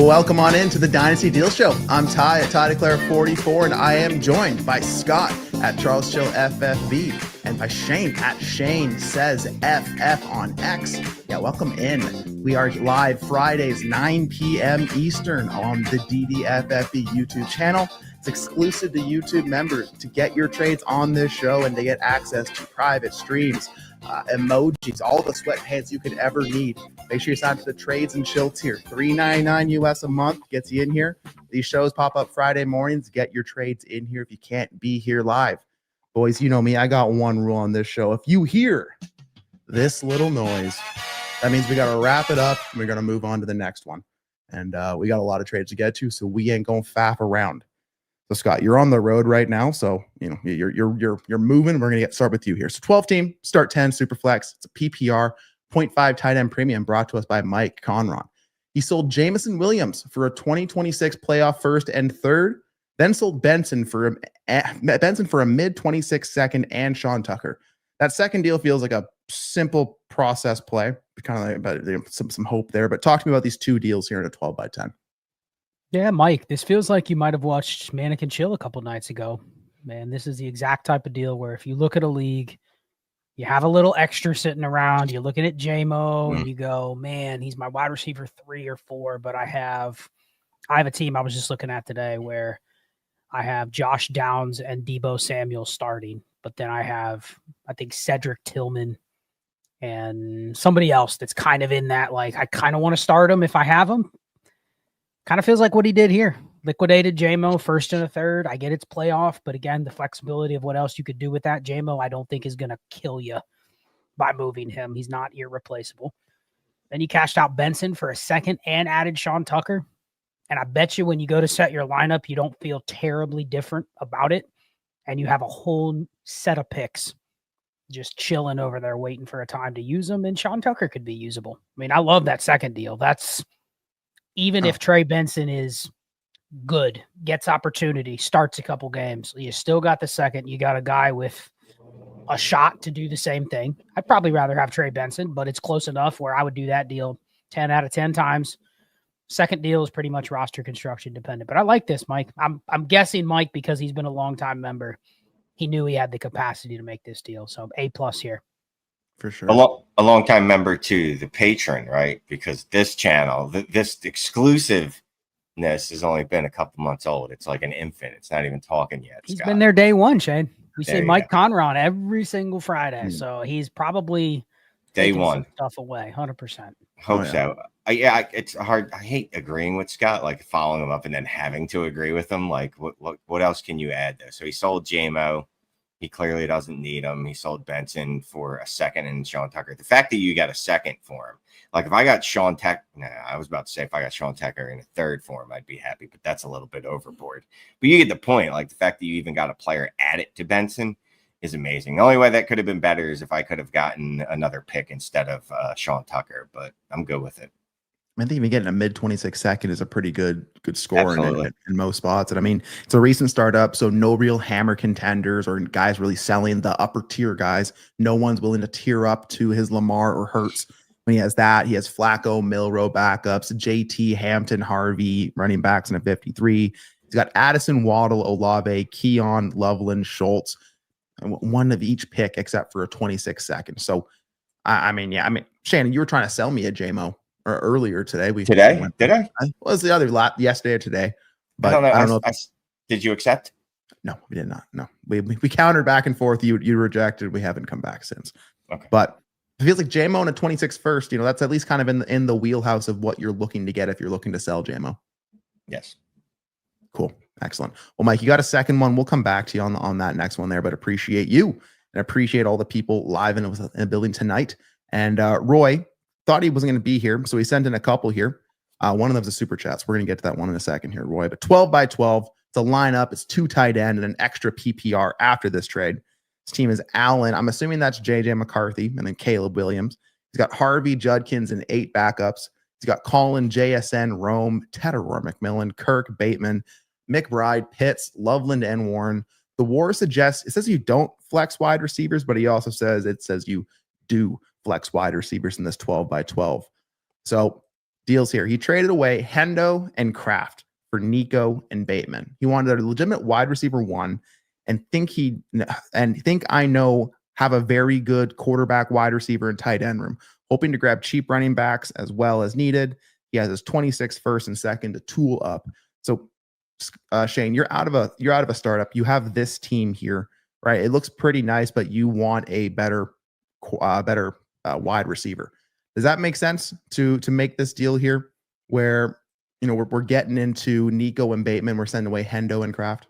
Well, welcome on into the Dynasty Deal Show. I'm Ty at Ty Declare 44, and I am joined by Scott at Charles Chill FFB and by Shane at Shane Says FF on X. Yeah, welcome in. We are live Fridays, 9 p.m. Eastern on the DDFFB YouTube channel. It's exclusive to YouTube members to get your trades on this show and to get access to private streams, emojis, all the sweatpants you could ever need. Make sure you sign up for the Trades and Chill tier. $3.99 US a month gets you in here. These shows pop up Friday mornings. Get your trades in here if you can't be here live. Boys, you know me. I got one rule on this show. If you hear this little noise, that means we got to wrap it up. And we're going to move on to the next one. And we got a lot of trades to get to, so we ain't going to faff around. So Scott, you're on the road right now, so you know you're moving. We're gonna start with you here. So 12 team, start 10, super flex. It's a PPR 0.5 tight end premium brought to us by Mike Conron. He sold Jameson Williams for a 2026 playoff first and third, then sold Benson for a mid 26 second and Sean Tucker. That second deal feels like a simple process play, kind of like some hope there. But talk to me about these two deals here in a 12 by 10. Yeah, Mike, this feels like you might have watched Mannequin Chill a couple nights ago. Man, this is the exact type of deal where if you look at a league, you have a little extra sitting around, you're looking at JMO and you go, man, he's my wide receiver 3 or 4, but I have a team I was just looking at today where I have Josh Downs and Deebo Samuel starting, but then I have, I think, Cedric Tillman and somebody else that's kind of in that, like, I kind of want to start him if I have him. Kind of feels like what he did here. Liquidated JMO first and a third. I get it's playoff, but again, the flexibility of what else you could do with that. JMO, I don't think is going to kill you by moving him. He's not irreplaceable. Then you cashed out Benson for a second and added Sean Tucker. And I bet you when you go to set your lineup, you don't feel terribly different about it. And you have a whole set of picks just chilling over there waiting for a time to use them. And Sean Tucker could be usable. I mean, I love that second deal. That's even if Trey Benson is good, gets opportunity, starts a couple games, you still got the second. You got a guy with a shot to do the same thing. I'd probably rather have Trey Benson, but it's close enough where I would do that deal 10 out of 10 times. Second deal is pretty much roster construction dependent. But I like this, Mike. I'm guessing Mike, because he's been a longtime member, he knew he had the capacity to make this deal. So A+ here. For sure. A long-time member too, the patron, right? Because this channel, this exclusiveness has only been a couple months old. It's like an infant. It's not even talking yet. He's been there day one, Shane. We see Mike Conron every single Friday. So he's probably day one stuff away, 100%. Hope so. It's hard. I hate agreeing with Scott, like following him up and then having to agree with him. Like, what else can you add though? So he sold JMO. He clearly doesn't need him. He sold Benson for a second and Sean Tucker. The fact that you got a second for him, like if I got Sean Tucker, I was about to say if I got Sean Tucker in a third for him, I'd be happy, but that's a little bit overboard. But you get the point. Like the fact that you even got a player added to Benson is amazing. The only way that could have been better is if I could have gotten another pick instead of Sean Tucker, but I'm good with it. I think even getting a mid 26 second is a pretty good score in most spots. And I mean, it's a recent startup, so no real hammer contenders or guys really selling the upper tier guys. No one's willing to tier up to his Lamar or Hurts. When he has that, he has Flacco, Milrow backups, JT, Hampton, Harvey, running backs in a 53. He's got Addison, Waddle, Olave, Keon, Loveland, Schultz, one of each pick except for a 26 second. So, I mean, Shannon, you were trying to sell me a JMO. Or earlier today. Did I? Was the other lot yesterday or today? But I don't know. Did you accept? No, we did not. No, we countered back and forth. You rejected. We haven't come back since. Okay. But it feels like JMO and a 26 first. You know, that's at least kind of in the wheelhouse of what you're looking to get if you're looking to sell JMO. Yes. Cool. Excellent. Well, Mike, you got a second one. We'll come back to you on that next one there. But appreciate you and appreciate all the people live in the building tonight. And Roy thought he wasn't going to be here, so he sent in a couple here. One of them is a super chats. We're going to get to that one in a second here, Roy. But 12 by 12, it's a lineup. It's 2 tight end and an extra PPR after this trade. This team is Allen. I'm assuming that's JJ McCarthy and then Caleb Williams. He's got Harvey, Judkins, and 8 backups. He's got Colin, JSN, Rome, Tedderor, McMillan, Kirk, Bateman, McBride, Pitts, Loveland, and Warren. The war suggests, it says you don't flex wide receivers, but he also says you do flex wide receivers in this 12 by 12. So deals here. He traded away Hendo and Kraft for Nico and Bateman. He wanted a legitimate wide receiver one and think I know have a very good quarterback, wide receiver, and tight end room, hoping to grab cheap running backs as well as needed. He has his 26th first and second to tool up. So Shane, you're out of a startup. You have this team here, right? It looks pretty nice, but you want a better wide receiver. Does that make sense to make this deal here where, you know, we're getting into Nico and Bateman, we're sending away Hendo and Kraft?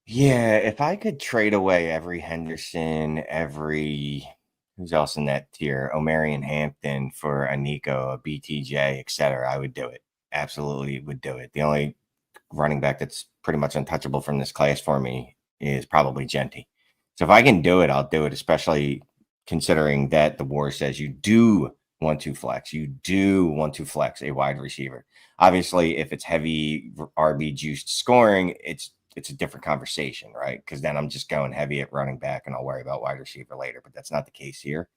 Yeah, if I could trade away every Henderson, who's else in that tier, Omarion Hampton for a Nico, a BTJ, etc., I would do it. Absolutely would do it. The only running back that's pretty much untouchable from this class for me is probably Genty. So if I can do it, I'll do it, especially considering that the war says you do want to flex. You do want to flex a wide receiver. Obviously, if it's heavy RB juiced scoring, it's a different conversation, right? Because then I'm just going heavy at running back and I'll worry about wide receiver later, but that's not the case here.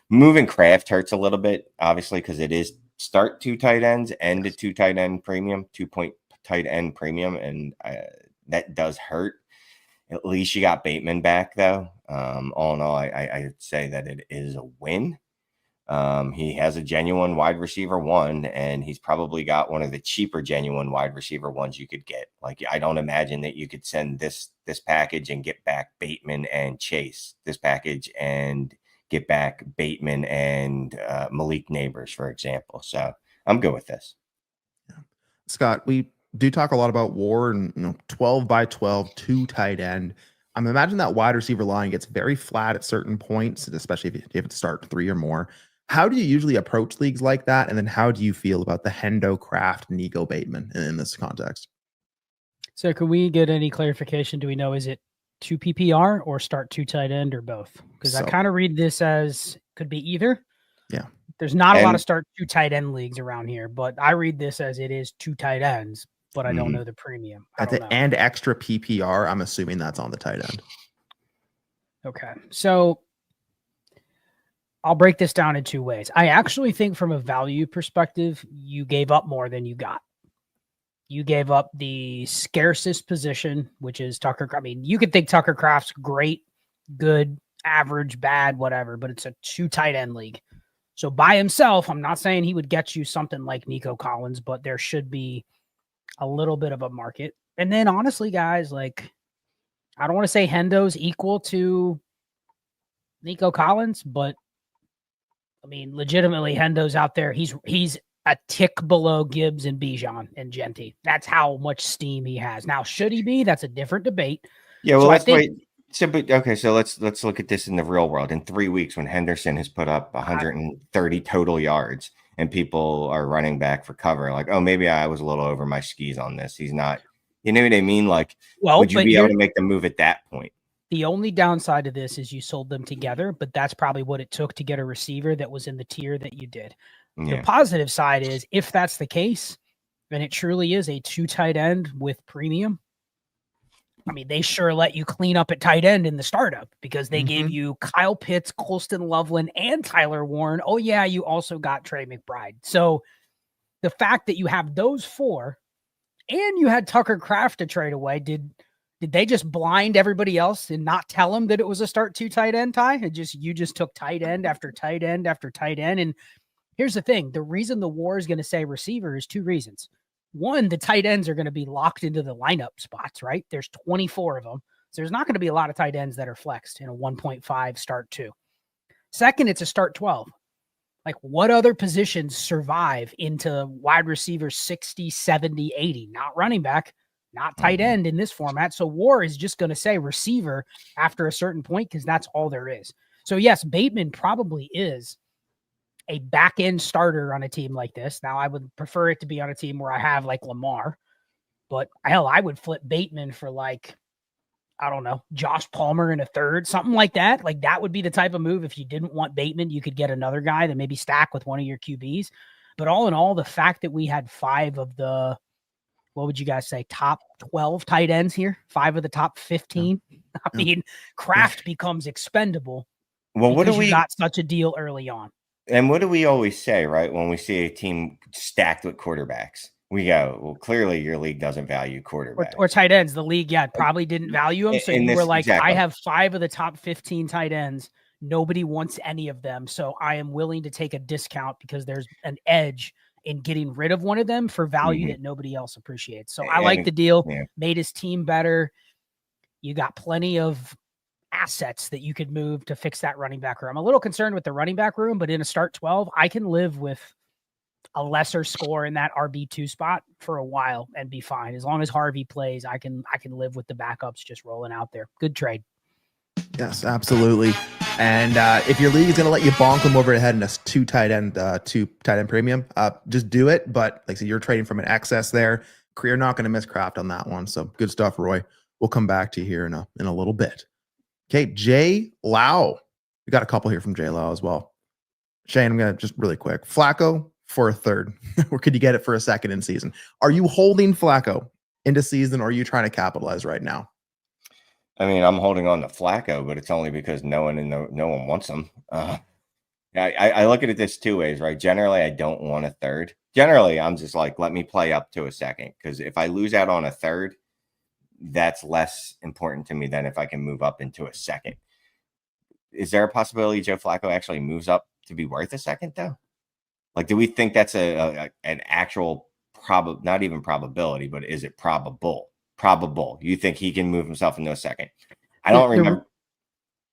Moving Kraft hurts a little bit, obviously, because it is start 2 tight ends and a 2 tight end premium, 2-point tight end premium, and that does hurt. At least you got Bateman back, though. All in all, I'd say that it is a win. He has a genuine wide receiver one, and he's probably got one of the cheaper genuine wide receiver ones you could get. Like, I don't imagine that you could send this package and get back Bateman and Chase, this package and get back Bateman and Malik Neighbors, for example. So I'm good with this. Yeah. Scott, we do talk a lot about war and 12 by 12, 2 tight end. I'm imagining that wide receiver line gets very flat at certain points, especially if you have to start 3 or more. How do you usually approach leagues like that? And then how do you feel about the Hendo, Kraft, Nico, Bateman in this context? So can we get any clarification? Do we know, is it 2 PPR or start 2 tight end or both? Because I kind of read this as could be either. Yeah. There's not a lot of start 2 tight end leagues around here, but I read this as it is 2 tight ends, but I don't know the premium. And extra PPR, I'm assuming that's on the tight end. Okay. So I'll break this down in 2 ways. I actually think from a value perspective, you gave up more than you got. You gave up the scarcest position, which is Tucker. I mean, you could think Tucker Kraft's great, good, average, bad, whatever, but it's a 2 tight end league. So by himself, I'm not saying he would get you something like Nico Collins, but there should be a little bit of a market. And then honestly, guys, like, I don't want to say Hendo's equal to Nico Collins, but I mean, legitimately, Hendo's out there. He's a tick below Gibbs and Bijan and Genty. That's how much steam he has. Now, should he be? That's a different debate. Yeah, well, let's wait. So let's look at this in the real world. In 3 weeks, when Henderson has put up 130 total yards and people are running back for cover, like, oh, maybe I was a little over my skis on this. He's not, you know what I mean? Like, would you be able to make the move at that point? The only downside to this is you sold them together, but that's probably what it took to get a receiver that was in the tier that you did. Yeah. The positive side is if that's the case, and it truly is a 2 tight end with premium, I mean, they sure let you clean up at tight end in the startup because they gave you Kyle Pitts, Colston Loveland, and Tyler Warren. Oh, yeah, you also got Trey McBride. So the fact that you have those 4 and you had Tucker Kraft to trade away, did they just blind everybody else and not tell them that it was a start 2 tight end, Ty? You just took tight end after tight end after tight end. And here's the thing. The reason the war is going to say receiver is 2 reasons. One, the tight ends are going to be locked into the lineup spots, right? There's 24 of them. So there's not going to be a lot of tight ends that are flexed in a 1.5 start 2. Second, it's a start 12. Like, what other positions survive into wide receiver 60, 70, 80? Not running back, not tight end in this format. So war is just going to say receiver after a certain point because that's all there is. So yes, Bateman probably is a back end starter on a team like this. Now I would prefer it to be on a team where I have like Lamar, but hell, I would flip Bateman for like, I don't know, Josh Palmer in a third, something like that. Like that would be the type of move. If you didn't want Bateman, you could get another guy that maybe stack with one of your QBs. But all in all, the fact that we had 5 of the, what would you guys say, top 12 tight ends here, 5 of the top 15. I mean, Kraft becomes expendable. Well, what do we got such a deal early on? And what do we always say, right? When we see a team stacked with quarterbacks, we go, well, clearly your league doesn't value quarterbacks. Or tight ends. The league, probably didn't value them. So In you were this, like, I exactly. have 5 of the top 15 tight ends. Nobody wants any of them. So I am willing to take a discount because there's an edge in getting rid of one of them for value that nobody else appreciates. So I like the deal. Made his team better. You got plenty of assets that you could move to fix that running back room. I'm a little concerned with the running back room, but in a start 12, I can live with a lesser score in that RB2 spot for a while and be fine. As long as Harvey plays, I can live with the backups just rolling out there. Good trade. Yes, absolutely. And if your league is going to let you bonk them over the head in a two tight end premium, just do it. But like I said, you're trading from an excess there. You're not going to miss craft on that one. So good stuff, Roy. We'll come back to you here in a little bit. Okay, Jay Lau. We got a couple here from Jay Lau as well. Shane, I'm going to just really quick. Flacco for a third, or could you get it for a second in season? Are you holding Flacco into season, or are you trying to capitalize right now? I mean, I'm holding on to Flacco, but it's only because no one wants him. I look at it this two ways, right? Generally, I don't want a third. Generally, I'm just like, let me play up to a second, because if I lose out on a third, that's less important to me than if I can move up into a second. Is there a possibility Joe Flacco actually moves up to be worth a second, though? Like, do we think that's an actual not even probability, but is it probable? Probable. You think he can move himself into a second? I don't remember.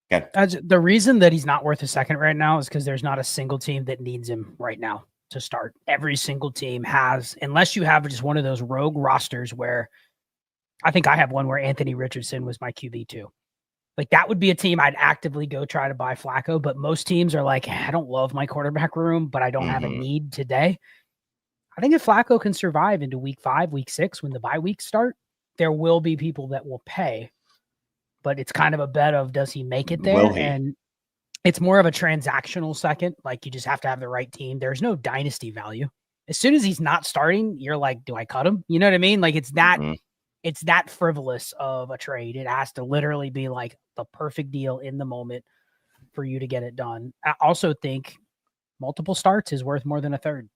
The reason that he's not worth a second right now is because there's not a single team that needs him right now to start. Every single team has, unless you have just one of those rogue rosters where I think I have one where Anthony Richardson was my QB2. Like, that would be a team I'd actively go try to buy Flacco, but most teams are like, I don't love my quarterback room, but I don't have a need today. I think if Flacco can survive into week 5, week 6, when the bye weeks start, there will be people that will pay, but it's kind of a bet of, does he make it there? And it's more of a transactional second. Like, you just have to have the right team. There's no dynasty value. As soon as he's not starting, you're like, do I cut him? You know what I mean? Like, it's that frivolous of a trade. It has to literally be like the perfect deal in the moment for you to get it done. I also think multiple starts is worth more than a third.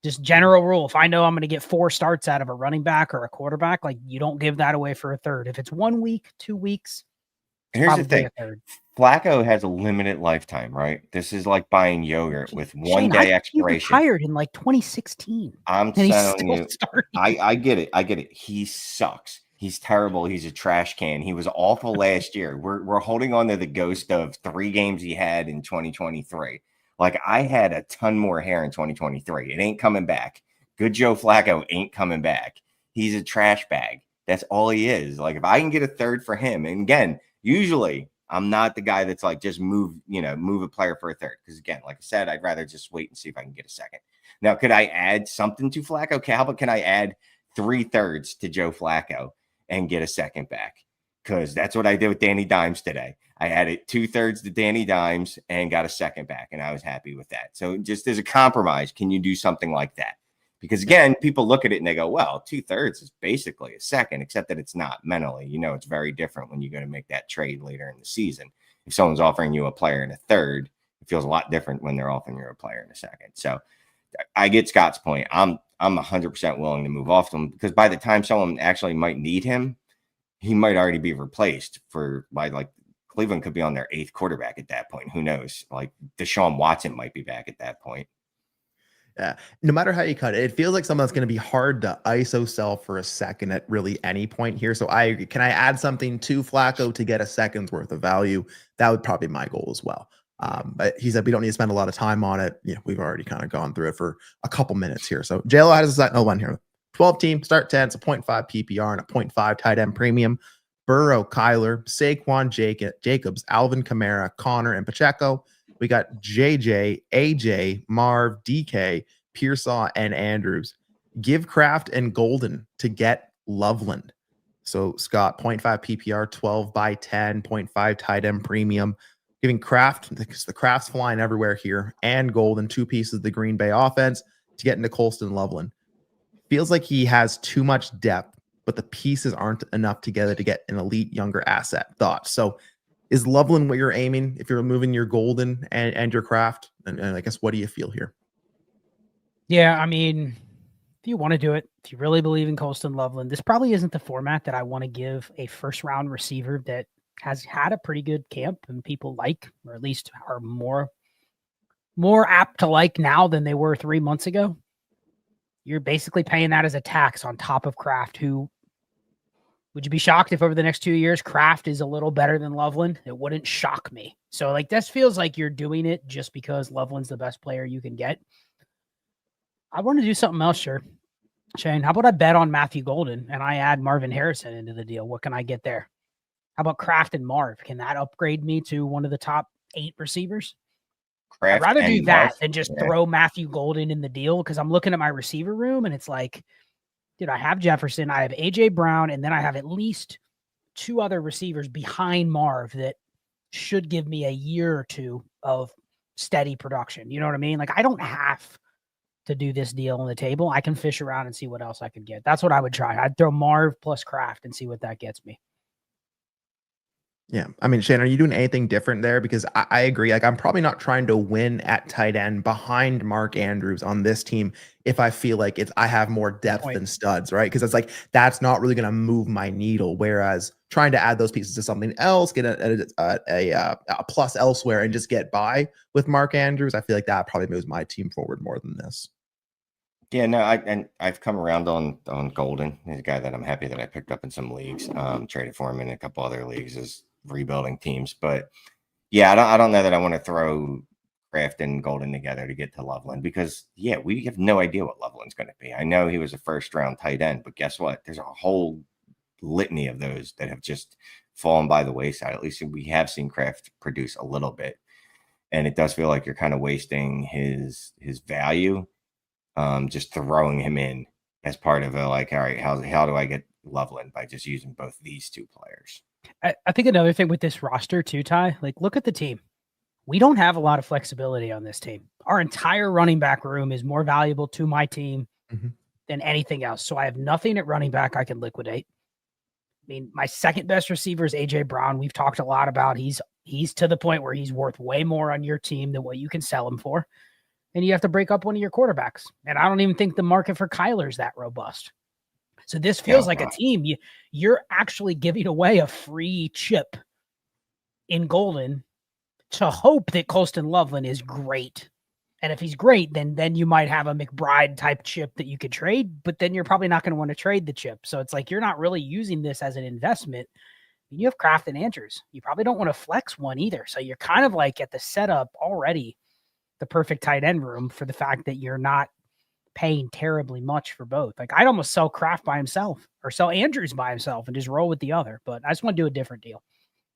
Just general rule. If I know I'm going to get 4 starts out of a running back or a quarterback, like, you don't give that away for a third. If it's 1 week, 2 weeks, here's the thing. Flacco has a limited lifetime, right? This is like buying yogurt with 1 day expiration. He retired in like 2016. I'm telling you, I get it. I get it. He sucks. He's terrible. He's a trash can. He was awful last year. We're holding on to the ghost of 3 games he had in 2023. Like, I had a ton more hair in 2023. It ain't coming back. Good Joe Flacco ain't coming back. He's a trash bag. That's all he is. Like, if I can get a third for him, and again, usually I'm not the guy that's like, just move a player for a third. Because again, like I said, I'd rather just wait and see if I can get a second. Now, could I add something to Flacco? Okay, how about can I add 3 thirds to Joe Flacco and get a second back? Because that's what I did with Danny Dimes today. I added 2 thirds to Danny Dimes and got a second back, and I was happy with that. So just as a compromise, can you do something like that? Because again, people look at it and they go, well, 2 thirds is basically a second, except that it's not mentally. It's very different when you go to make that trade later in the season. If someone's offering you a player in a third, it feels a lot different when they're offering you a player in a second. So I get Scott's point. I'm 100% willing to move off them, because by the time someone actually might need him, he might already be replaced by like Cleveland could be on their 8th quarterback at that point. Who knows? Like, Deshaun Watson might be back at that point. Yeah. No matter how you cut it, it feels like something that's going to be hard to ISO sell for a second at really any point here. So can I add something to Flacco to get a second's worth of value? That would probably be my goal as well. But he said we don't need to spend a lot of time on it. We've already kind of gone through it for a couple minutes here. So JLo has a one here. 12 team start 10. It's a 0.5 PPR and a 0.5 tight end premium. Burrow, Kyler, Saquon, Jacobs, Alvin Kamara, Connor, and Pacheco. We got JJ, AJ, Marv, DK, Pearsall, and Andrews. Give Kraft and Golden to get Loveland. So Scott, 0.5 PPR, 12 by 10, 0.5 tight end premium. Giving Kraft, because the Kraft's flying everywhere here, and Golden, 2 pieces of the Green Bay offense to get into Colston Loveland. Feels like he has too much depth, but the pieces aren't enough together to get an elite younger asset. Thoughts? So Is Loveland what you're aiming if you're removing your Golden and your Craft? And I guess, what do you feel here? Yeah, I mean, if you want to do it, if you really believe in Colston Loveland, this probably isn't the format that I want to give a first round receiver that has had a pretty good camp and people like, or at least are more apt to like now than they were 3 months ago. You're basically paying that as a tax on top of Kraft, who would you be shocked if over the next 2 years Kraft is a little better than Loveland? It wouldn't shock me. So like this feels like you're doing it just because Loveland's the best player you can get. I want to do something else, sure. Shane, how about I bet on Matthew Golden and I add Marvin Harrison into the deal? What can I get there? How about Kraft and Marv? Can that upgrade me to one of the top 8 receivers? I'd rather do that than just throw Matthew Golden in the deal, because I'm looking at my receiver room and it's like, dude, I have Jefferson, I have AJ Brown, and then I have at least 2 other receivers behind Marv that should give me a year or 2 of steady production. You know what I mean? Like, I don't have to do this deal on the table. I can fish around and see what else I could get. That's what I would try. I'd throw Marv plus Kraft and see what that gets me. Yeah. I mean, Shane, are you doing anything different there? Because I agree. Like, I'm probably not trying to win at tight end behind Mark Andrews on this team if I feel like I have more depth than studs, right? Because it's like, that's not really going to move my needle. Whereas trying to add those pieces to something else, get a plus elsewhere and just get by with Mark Andrews, I feel like that probably moves my team forward more than this. Yeah, no, I've come around on Golden. He's a guy that I'm happy that I picked up in some leagues, traded for him in a couple other leagues as rebuilding teams. But yeah, I don't know that I want to throw Kraft and Golden together to get to Loveland, because yeah, we have no idea what Loveland's going to be. I know he was a first round tight end, but guess what? There's a whole litany of those that have just fallen by the wayside. At least we have seen Kraft produce a little bit, and it does feel like you're kind of wasting his value. Just throwing him in as part of a, like, all right, how do I get Loveland by just using both these 2 players? I think another thing with this roster too, Ty, like, look at the team. We don't have a lot of flexibility on this team. Our entire running back room is more valuable to my team than anything else. So I have nothing at running back I can liquidate. I mean, my second best receiver is AJ Brown. We've talked a lot about he's to the point where he's worth way more on your team than what you can sell him for. And you have to break up one of your quarterbacks. And I don't even think the market for Kyler is that robust. So this feels like a team. You're actually giving away a free chip in Golden to hope that Colston Loveland is great. And if he's great, then you might have a McBride type chip that you could trade, but then you're probably not going to want to trade the chip. So it's like, you're not really using this as an investment. You have Kraft and Andrews. You probably don't want to flex one either. So you're kind of like at the setup already, the perfect tight end room, for the fact that you're not paying terribly much for both. Like, I'd almost sell Kraft by himself or sell Andrews by himself and just roll with the other, but I just want to do a different deal.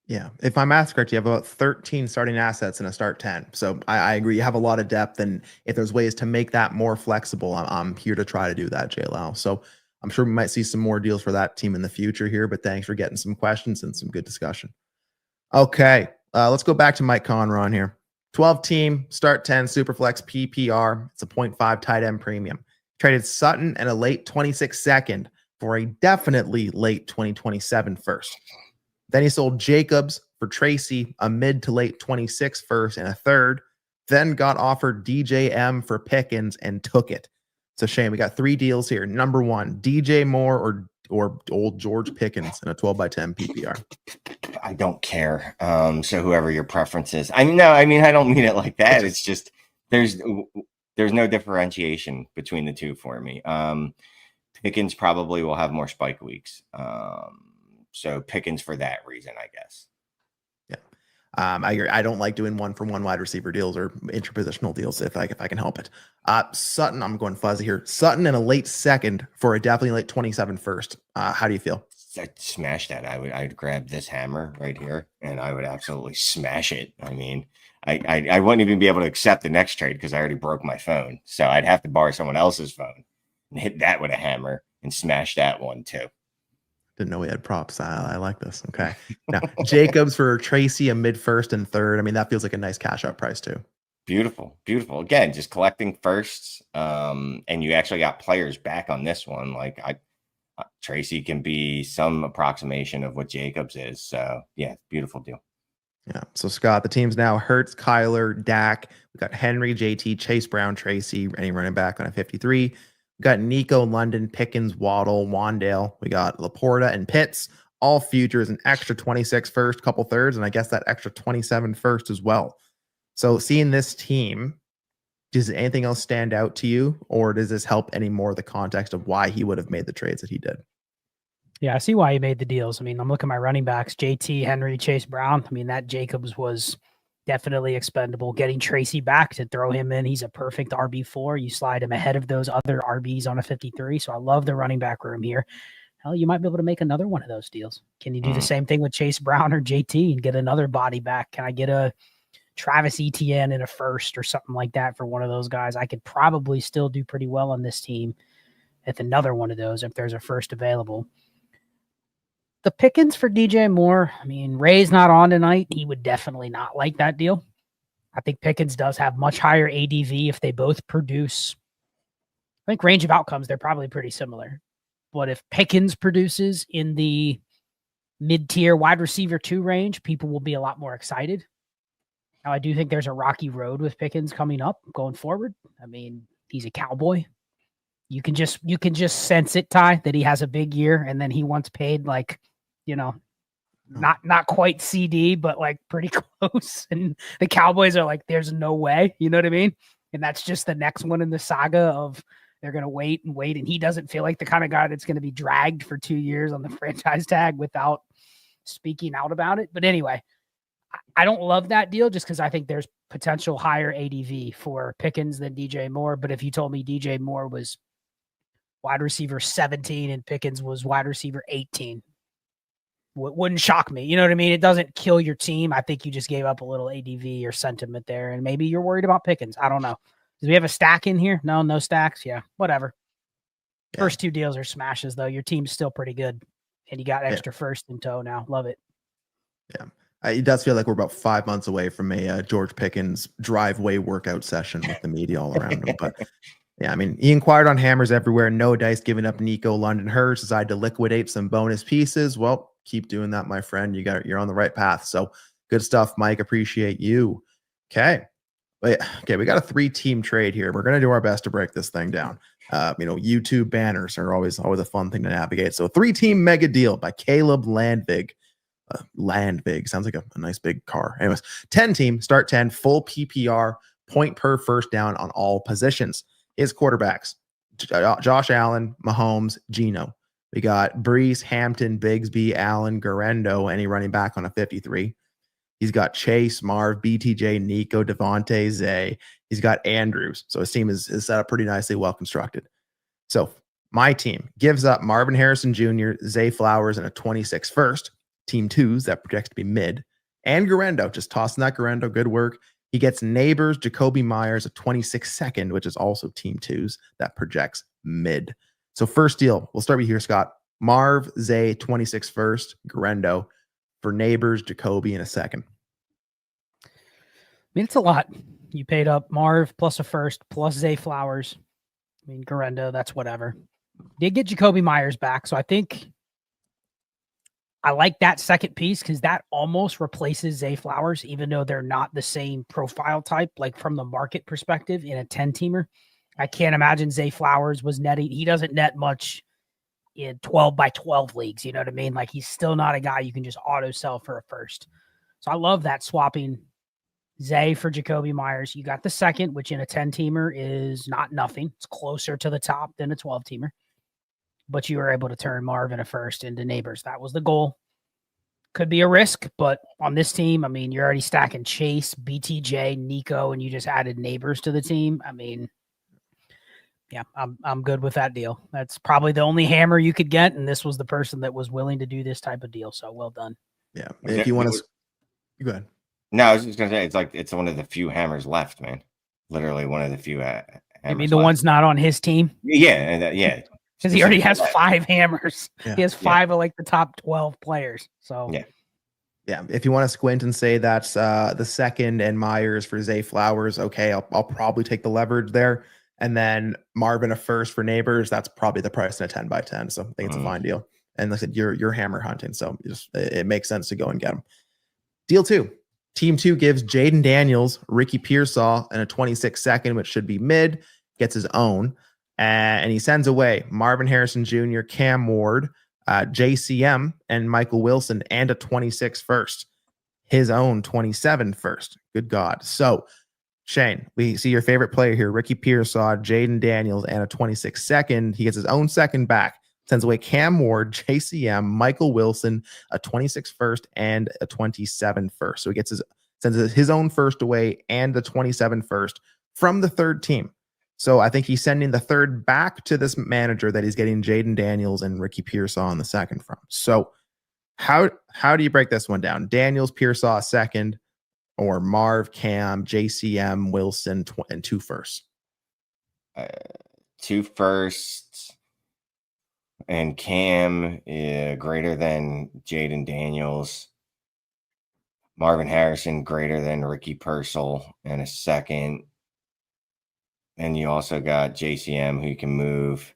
Yeah. If my math's correct, you have about 13 starting assets in a start 10. So I agree. You have a lot of depth. And if there's ways to make that more flexible, I'm here to try to do that, JLL. So I'm sure we might see some more deals for that team in the future here, but thanks for getting some questions and some good discussion. Okay. Let's go back to Mike Conron here. 12 team, start 10, Superflex PPR. It's a 0.5 tight end premium. Traded Sutton and a late 26 second for a definitely late 2027 first. Then he sold Jacobs for Tracy, a mid to late 26 first and a third. Then got offered DJM for Pickens and took it. It's a shame. We got 3 deals here. Number 1, DJ Moore or old George Pickens in a 12x10 PPR. I don't care. So whoever your preference is. I don't mean it like that. It's just there's no differentiation between the 2 for me. Pickens probably will have more spike weeks. So Pickens for that reason, I guess. Yeah. I don't like doing 1-for-1 wide receiver deals or interpositional deals if I can help it. Sutton, I'm going fuzzy here. Sutton in a late second for a definitely late 27 first. How do you feel? I'd smash that. I'd grab this hammer right here and I would absolutely smash it. I mean, I wouldn't even be able to accept the next trade because I already broke my phone. So I'd have to borrow someone else's phone and hit that with a hammer and smash that one too. Didn't know we had props. I like this. Okay. Now, Jacobs for Tracy, a mid first and third. I mean, that feels like a nice cash out price too. Beautiful. Beautiful. Again, just collecting firsts. And you actually got players back on this one. Like Tracy can be some approximation of what Jacobs is. So yeah, beautiful deal. Yeah. So Scott, the team's now Hurts, Kyler, Dak. We got Henry, JT, Chase Brown, Tracy, any running back on a 53. We got Nico, London, Pickens, Waddle, Wandale. We got Laporta and Pitts. All futures, an extra 26 first, couple thirds, and I guess that extra 27 first as well. So seeing this team, does anything else stand out to you, or does this help any more the context of why he would have made the trades that he did? Yeah, I see why he made the deals. I mean, I'm looking at my running backs, JT, Henry, Chase Brown. I mean, that Jacobs was definitely expendable. Getting Tracy back to throw him in, he's a perfect RB4. You slide him ahead of those other RBs on a 53. So I love the running back room here. Hell, you might be able to make another one of those deals. Can you do the same thing with Chase Brown or JT and get another body back? Can I get a Travis Etienne in a first or something like that for one of those guys? I could probably still do pretty well on this team with another one of those if there's a first available. The Pickens for DJ Moore, I mean, Ray's not on tonight. He would definitely not like that deal. I think Pickens does have much higher ADV if they both produce. I think range of outcomes, they're probably pretty similar. But if Pickens produces in the mid-tier wide receiver 2 range, people will be a lot more excited. Now, I do think there's a rocky road with Pickens coming up going forward. I mean, he's a cowboy. You can just sense it, Ty, that he has a big year, and then he once paid like, not quite CD, but like pretty close. And the Cowboys are like, there's no way, you know what I mean? And that's just the next one in the saga of they're going to wait. And he doesn't feel like the kind of guy that's going to be dragged for 2 years on the franchise tag without speaking out about it. But anyway, I don't love that deal just because I think there's potential higher ADV for Pickens than DJ Moore. But if you told me DJ Moore was wide receiver 17 and Pickens was wide receiver 18, wouldn't shock me. You know what I mean? It doesn't kill your team. I think you just gave up a little ADV or sentiment there, and maybe you're worried about Pickens. I don't know. Do we have a stack in here? No stacks. Yeah, whatever. Yeah. First 2 deals are smashes, though. Your team's still pretty good, and you got extra first in tow now. Love it. Yeah. It does feel like we're about 5 months away from a George Pickens driveway workout session with the media all around him. But yeah, I mean, he inquired on hammers everywhere. No dice, giving up Nico, London, Hurts, decided to liquidate some bonus pieces. Well, keep doing that, my friend. You're on the right path. So good stuff, Mike. Appreciate you. Okay. We got a 3-team trade here. We're going to do our best to break this thing down. YouTube banners are always a fun thing to navigate. So 3-team mega deal by Caleb Landvig. Landvig sounds like a nice big car. Anyways, 10-team, start 10, full PPR, point per first down on all positions. His quarterbacks, Josh Allen, Mahomes, Geno. We got Brees, Hampton, Bigsby, Allen, Garendo, any running back on a 53. He's got Chase, Marv, BTJ, Nico, Devontae, Zay. He's got Andrews. So his team is set up pretty nicely, well constructed. So my team gives up Marvin Harrison Jr., Zay Flowers, and a 26 first. Team 2s that projects to be mid. And Garendo, just tossing that Garendo. Good work. He gets Neighbors, Jacoby Myers, a 26 second, which is also team 2s that projects mid. So first deal, we'll start with here, Scott. Marv, Zay, 26 first, Garendo for Neighbors, Jacoby in a second. I mean, it's a lot. You paid up Marv plus a first plus Zay Flowers. I mean, Garendo, that's whatever. Did get Jacoby Myers back, so I think I like that second piece because that almost replaces Zay Flowers, even though they're not the same profile type, like from the market perspective in a 10-teamer. I can't imagine Zay Flowers was netting. He doesn't net much in 12 by 12 leagues. You know what I mean? Like he's still not a guy you can just auto sell for a first. So I love that swapping Zay for Jacoby Myers. You got the second, which in a 10-teamer is not nothing. It's closer to the top than a 12-teamer. But you were able to turn Marvin a first into Neighbors. That was the goal. Could be a risk, but on this team, I mean, you're already stacking Chase, BTJ, Nico, and you just added Neighbors to the team. I mean, yeah, I'm good with that deal. That's probably the only hammer you could get, and this was the person that was willing to do this type of deal. So well done. Yeah, if you want to, go ahead. No, I was just gonna say it's one of the few hammers left, man. Literally one of the few. You mean the one's not on his team? Yeah, yeah. Because he already has 5 hammers. Yeah. He has 5 of like the top 12 players. So yeah. If you want to squint and say that's the second and Myers for Zay Flowers, okay, I'll probably take the leverage there. And then Marvin a first for Neighbors. That's probably the price in a 10 by 10. So I think it's a fine deal. And like I said, you're hammer hunting, so it makes sense to go and get them. Deal 2. Team 2 gives Jaden Daniels, Ricky Pearsall, and a 26 second, which should be mid, gets his own. And he sends away Marvin Harrison Jr., Cam Ward, JCM, and Michael Wilson, and a 26 first. His own 27 first. Good God. So, Shane, we see your favorite player here, Ricky Pearsall, Jaden Daniels, and a 26 second. He gets his own second back. Sends away Cam Ward, JCM, Michael Wilson, a 26 first, and a 27 first. So he sends his own first away and the 27 first from the third team. So I think he's sending the third back to this manager that he's getting Jaden Daniels and Ricky Pearsall on the second from. So how do you break this one down? Daniels, Pearsall second, or Marv, Cam, JCM, Wilson, and 2 firsts? 2 firsts. And Cam greater than Jaden Daniels. Marvin Harrison greater than Ricky Pearsall and a second. And you also got JCM who you can move.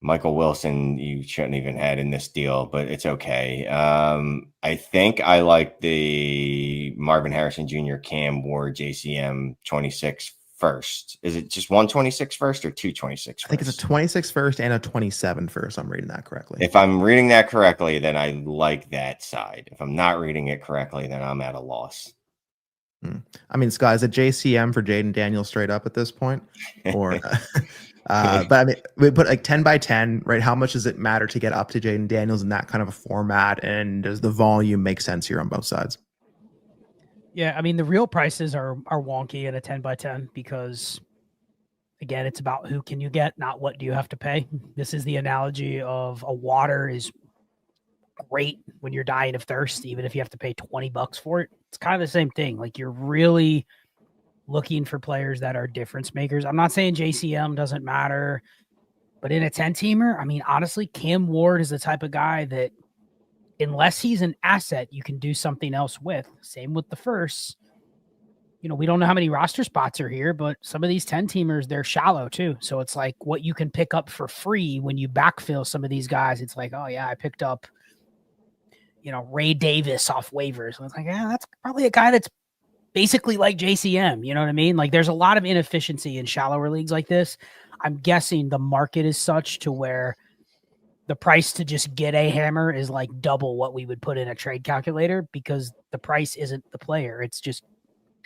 Michael Wilson you shouldn't even had in this deal, but it's okay. I think I like the Marvin Harrison Jr., Cam Ward, JCM 26 first. Is it just 126 first or 226 first? I think it's a 26 first and a 27 first. I'm reading that correctly. If I'm reading that correctly, then I like that side. If I'm not reading it correctly, then I'm at a loss. I mean, Scott, is it JCM for Jaden Daniels straight up at this point? Or but I mean, we put like 10 by 10, right? How much does it matter to get up to Jaden Daniels in that kind of a format? And does the volume make sense here on both sides? Yeah, I mean, the real prices are wonky at a 10 by 10 because, again, it's about who can you get, not what do you have to pay. This is the analogy of a water is great when you're dying of thirst, even if you have to pay $20 for it. It's kind of the same thing. Like, you're really looking for players that are difference makers. I'm not saying JCM doesn't matter, but in a 10-teamer, I mean, honestly, Cam Ward is the type of guy that unless he's an asset, you can do something else with. Same with the firsts. You know, we don't know how many roster spots are here, but some of these 10-teamers, they're shallow too. So it's like what you can pick up for free when you backfill some of these guys. It's like, oh yeah, I picked up, you know, Ray Davis off waivers. And it's like, yeah, that's probably a guy that's basically like JCM. You know what I mean? Like there's a lot of inefficiency in shallower leagues like this. I'm guessing the market is such to where the price to just get a hammer is like double what we would put in a trade calculator because the price isn't the player. It's just,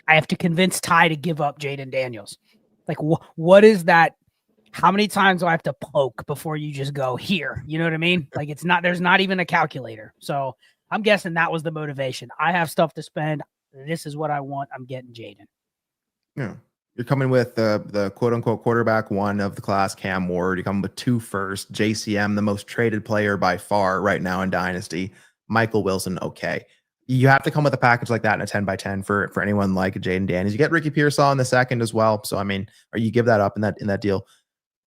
I have to convince Ty to give up Jaden Daniels. Like, what is that? How many times do I have to poke before you just go here? You know what I mean? Like it's not, there's not even a calculator. So I'm guessing that was the motivation. I have stuff to spend. This is what I want. I'm getting Jaden. Yeah. You're coming with the quote-unquote quarterback one of the class, Cam Ward. You come with 2 first. JCM, the most traded player by far right now in Dynasty. Michael Wilson, okay. You have to come with a package like that in a 10 by 10 for anyone like Jaden Daniels. You get Ricky Pearsall in the second as well. So, I mean, or you give that up in that deal.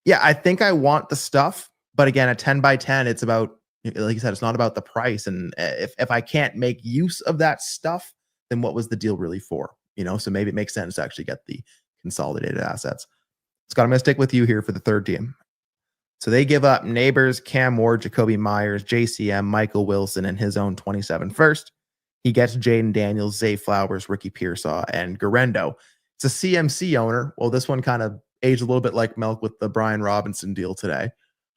Yeah, I think I want the stuff. But again, a 10 by 10, it's about, like you said, it's not about the price. And if I can't make use of that stuff, then what was the deal really for? You know, so maybe it makes sense to actually get the consolidated assets. Scott, I'm going to stick with you here for the third team. So they give up Neighbors, Cam Ward, Jacoby Myers, JCM, Michael Wilson, and his own 27 first. He gets Jaden Daniels, Zay Flowers, Ricky Pearsall, and Garendo. It's a CMC owner. Well, this one kind of aged a little bit like milk with the Brian Robinson deal today.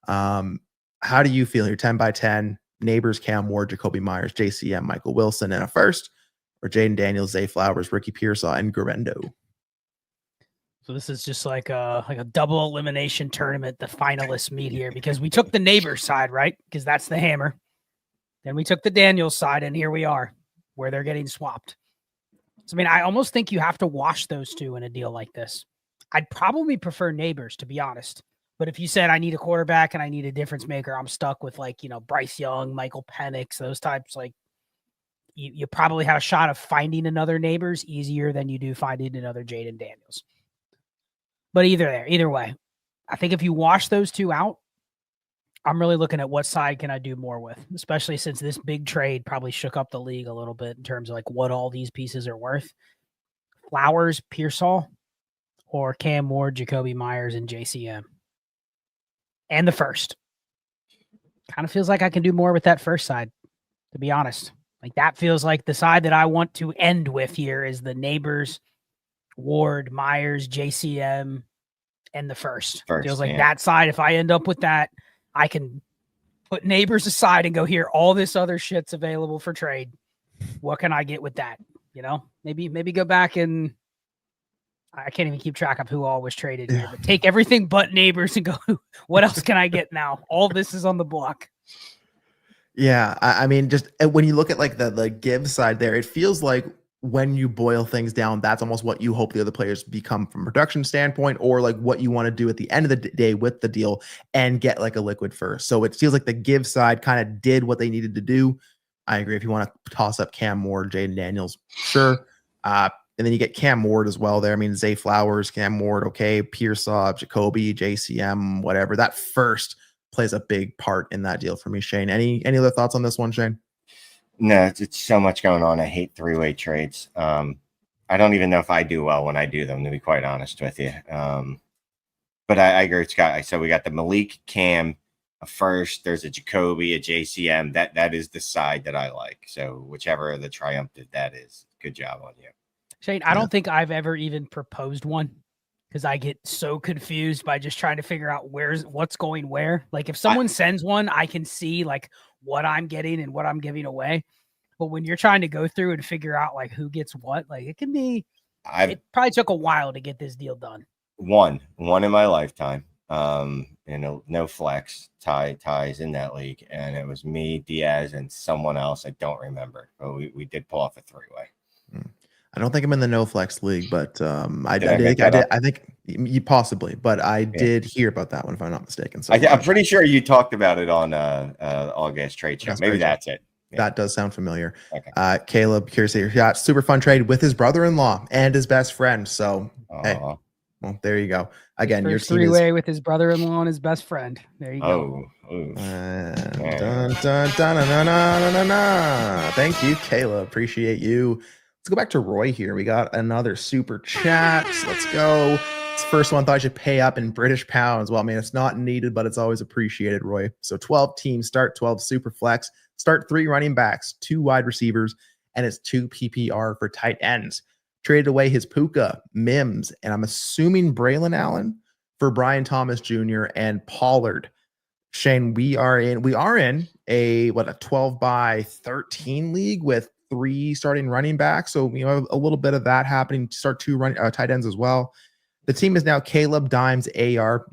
How do you feel here? 10 by 10, Neighbors, Cam Ward, Jacoby Myers, JCM, Michael Wilson, and a first, or Jaden Daniels, Zay Flowers, Ricky Pearsall, and Garendo? So this is just like a double elimination tournament, the finalists meet here because we took the Neighbors side, right? Because that's the hammer. Then we took the Daniels side, and here we are where they're getting swapped. So, I mean, I almost think you have to wash those two in a deal like this. I'd probably prefer Neighbors, to be honest. But if you said I need a quarterback and I need a difference maker, I'm stuck with like, you know, Bryce Young, Michael Penix, those types. Like you probably have a shot of finding another Neighbors easier than you do finding another Jaden Daniels. But either way, I think if you wash those two out, I'm really looking at what side can I do more with, especially since this big trade probably shook up the league a little bit in terms of like what all these pieces are worth. Flowers, Pearsall, or Cam Ward, Jacoby Myers, and JCM. And the first. Kind of feels like I can do more with that first side, to be honest. Like that feels like the side that I want to end with here is the Neighbors, Ward, Myers, JCM, and the first. Feels like that side. If I end up with that, I can put Neighbors aside and go here. All this other shit's available for trade. What can I get with that? You know, maybe go back and I can't even keep track of who all was traded here, but take everything but Neighbors and go, what else can I get now? All this is on the block. Yeah. I mean, just when you look at like the give side there, it feels like when you boil things down, that's almost what you hope the other players become from a production standpoint, or like what you want to do at the end of the day with the deal and get like a liquid first. So it feels like the give side kind of did what they needed to do. I agree. If you want to toss up Cam Ward, Jaden Daniels, sure. And then you get Cam Ward as well there. I mean, Zay Flowers, Cam Ward, okay, Pearsall, Jacoby, JCM, whatever. That first plays a big part in that deal for me. Shane, any other thoughts on this one, Shane? No, it's so much going on. I hate three-way trades. I don't even know if I do well when I do them, to be quite honest with you. But I agree with Scott. So we got the Malik, Cam, a first. There's a Jacoby, a JCM. That is the side that I like. So whichever the triumphant that is, good job on you. Shane, I don't think I've ever even proposed one because I get so confused by just trying to figure out what's going where. Like if someone sends one, I can see like what I'm getting and what I'm giving away. But when you're trying to go through and figure out like who gets what, like it can be, it probably took a while to get this deal done. One in my lifetime. No flex ties in that league. And it was me, Diaz, and someone else. I don't remember, but we did pull off a three-way. I don't think I'm in the no flex league, but I think you possibly, but I did hear about that one if I'm not mistaken. So I'm pretty sure you talked about it on All Gas Trade Show. Maybe that's it. Yeah. That does sound familiar. Okay. Caleb, curious to hear your shot. Super fun trade with his brother-in-law and his best friend. So hey, well, there you go. Again, your team three-way with his brother-in-law and his best friend. There you go. Thank you, Caleb. Appreciate you. Let's go back to Roy here. We got another super chat. Let's go. This first one thought I should pay up in British pounds. Well, I mean, it's not needed, but it's always appreciated, Roy. So 12 teams start, 12 super flex, start 3 running backs, 2 wide receivers, and it's 2 PPR for tight ends. Traded away his Puka, Mims, and I'm assuming Braylon Allen for Brian Thomas Jr. and Pollard. Shane, we are in a 12 by 13 league with 3 starting running backs. So, you know, a little bit of that happening to start 2 tight ends as well. The team is now Caleb, Dimes, AR,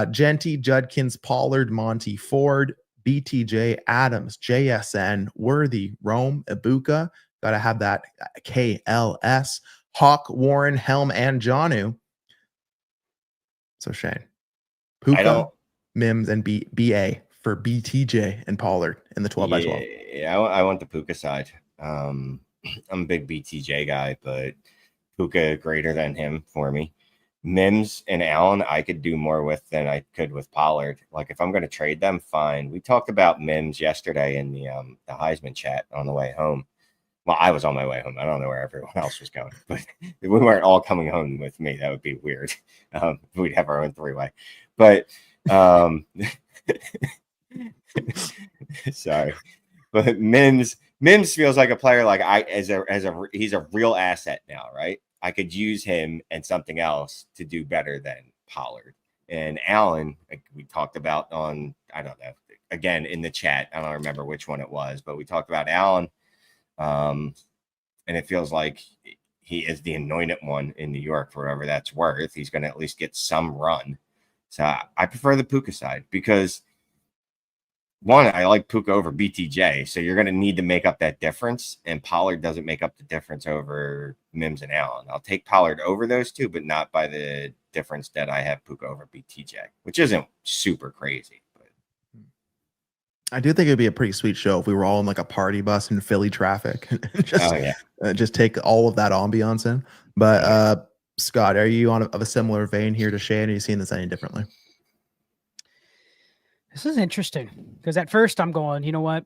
Genty, Judkins, Pollard, Monty, Ford, BTJ, Adams, JSN, Worthy, Rome, Ibuka. Got to have that KLS, Hawk, Warren, Helm, and Janu. So Shane, Puka, Mims, and BA for BTJ and Pollard in the 12 by 12. Yeah, I want the Puka side. I'm a big BTJ guy, but Puka greater than him for me. Mims and Allen, I could do more with than I could with Pollard. Like if I'm going to trade them, fine. We talked about Mims yesterday in the Heisman chat on the way home. Well, I was on my way home. I don't know where everyone else was going, but we weren't all coming home with me. That would be weird. We'd have our own 3-way, but sorry, but Mims feels like a player like he's a real asset now, right? I could use him and something else to do better than Pollard. And Allen, like we talked about on, I don't know, again in the chat, I don't remember which one it was, but we talked about Allen. And it feels like he is the anointed one in New York for whatever that's worth. He's going to at least get some run. So I prefer the Puka side because one, I like Puka over BTJ. So you're going to need to make up that difference. And Pollard doesn't make up the difference over Mims and Allen. I'll take Pollard over those two, but not by the difference that I have Puka over BTJ, which isn't super crazy. I do think it'd be a pretty sweet show if we were all in like a party bus in Philly traffic and just take all of that ambiance in. But Scott, are you of a similar vein here to Shane? Are you seeing this any differently? This is interesting because at first I'm going, you know what?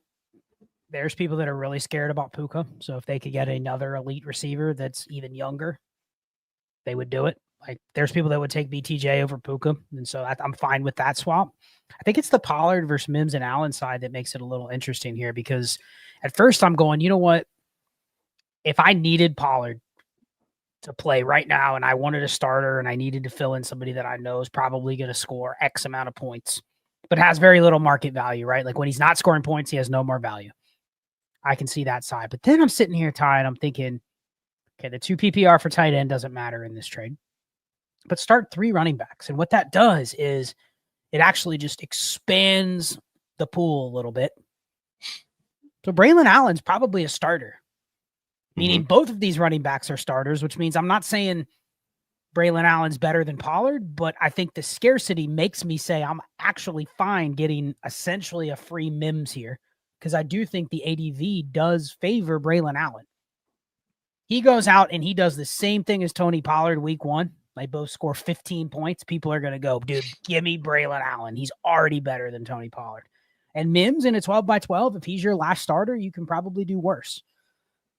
There's people that are really scared about Puka. So if they could get another elite receiver that's even younger, they would do it. Like there's people that would take BTJ over Puka. And so I'm fine with that swap. I think it's the Pollard versus Mims and Allen side that makes it a little interesting here because At first, I'm going, you know what? If I needed Pollard to play right now and I wanted a starter and I needed to fill in somebody that I know is probably going to score X amount of points, but has very little market value, right? Like when he's not scoring points, he has no more value. I can see that side. But then I'm sitting here, Ty, and I'm thinking, okay, the 2 PPR for tight end doesn't matter in this trade, but start 3 running backs. And what that does is it actually just expands the pool a little bit. So Braylon Allen's probably a starter, meaning both of these running backs are starters, which means I'm not saying Braylon Allen's better than Pollard, but I think the scarcity makes me say I'm actually fine getting essentially a free Mims here because I do think the ADV does favor Braylon Allen. He goes out and he does the same thing as Tony Pollard week 1. They both score 15 points. People are going to go, dude, give me Braylon Allen. He's already better than Tony Pollard. And Mims in a 12 by 12, if he's your last starter, you can probably do worse.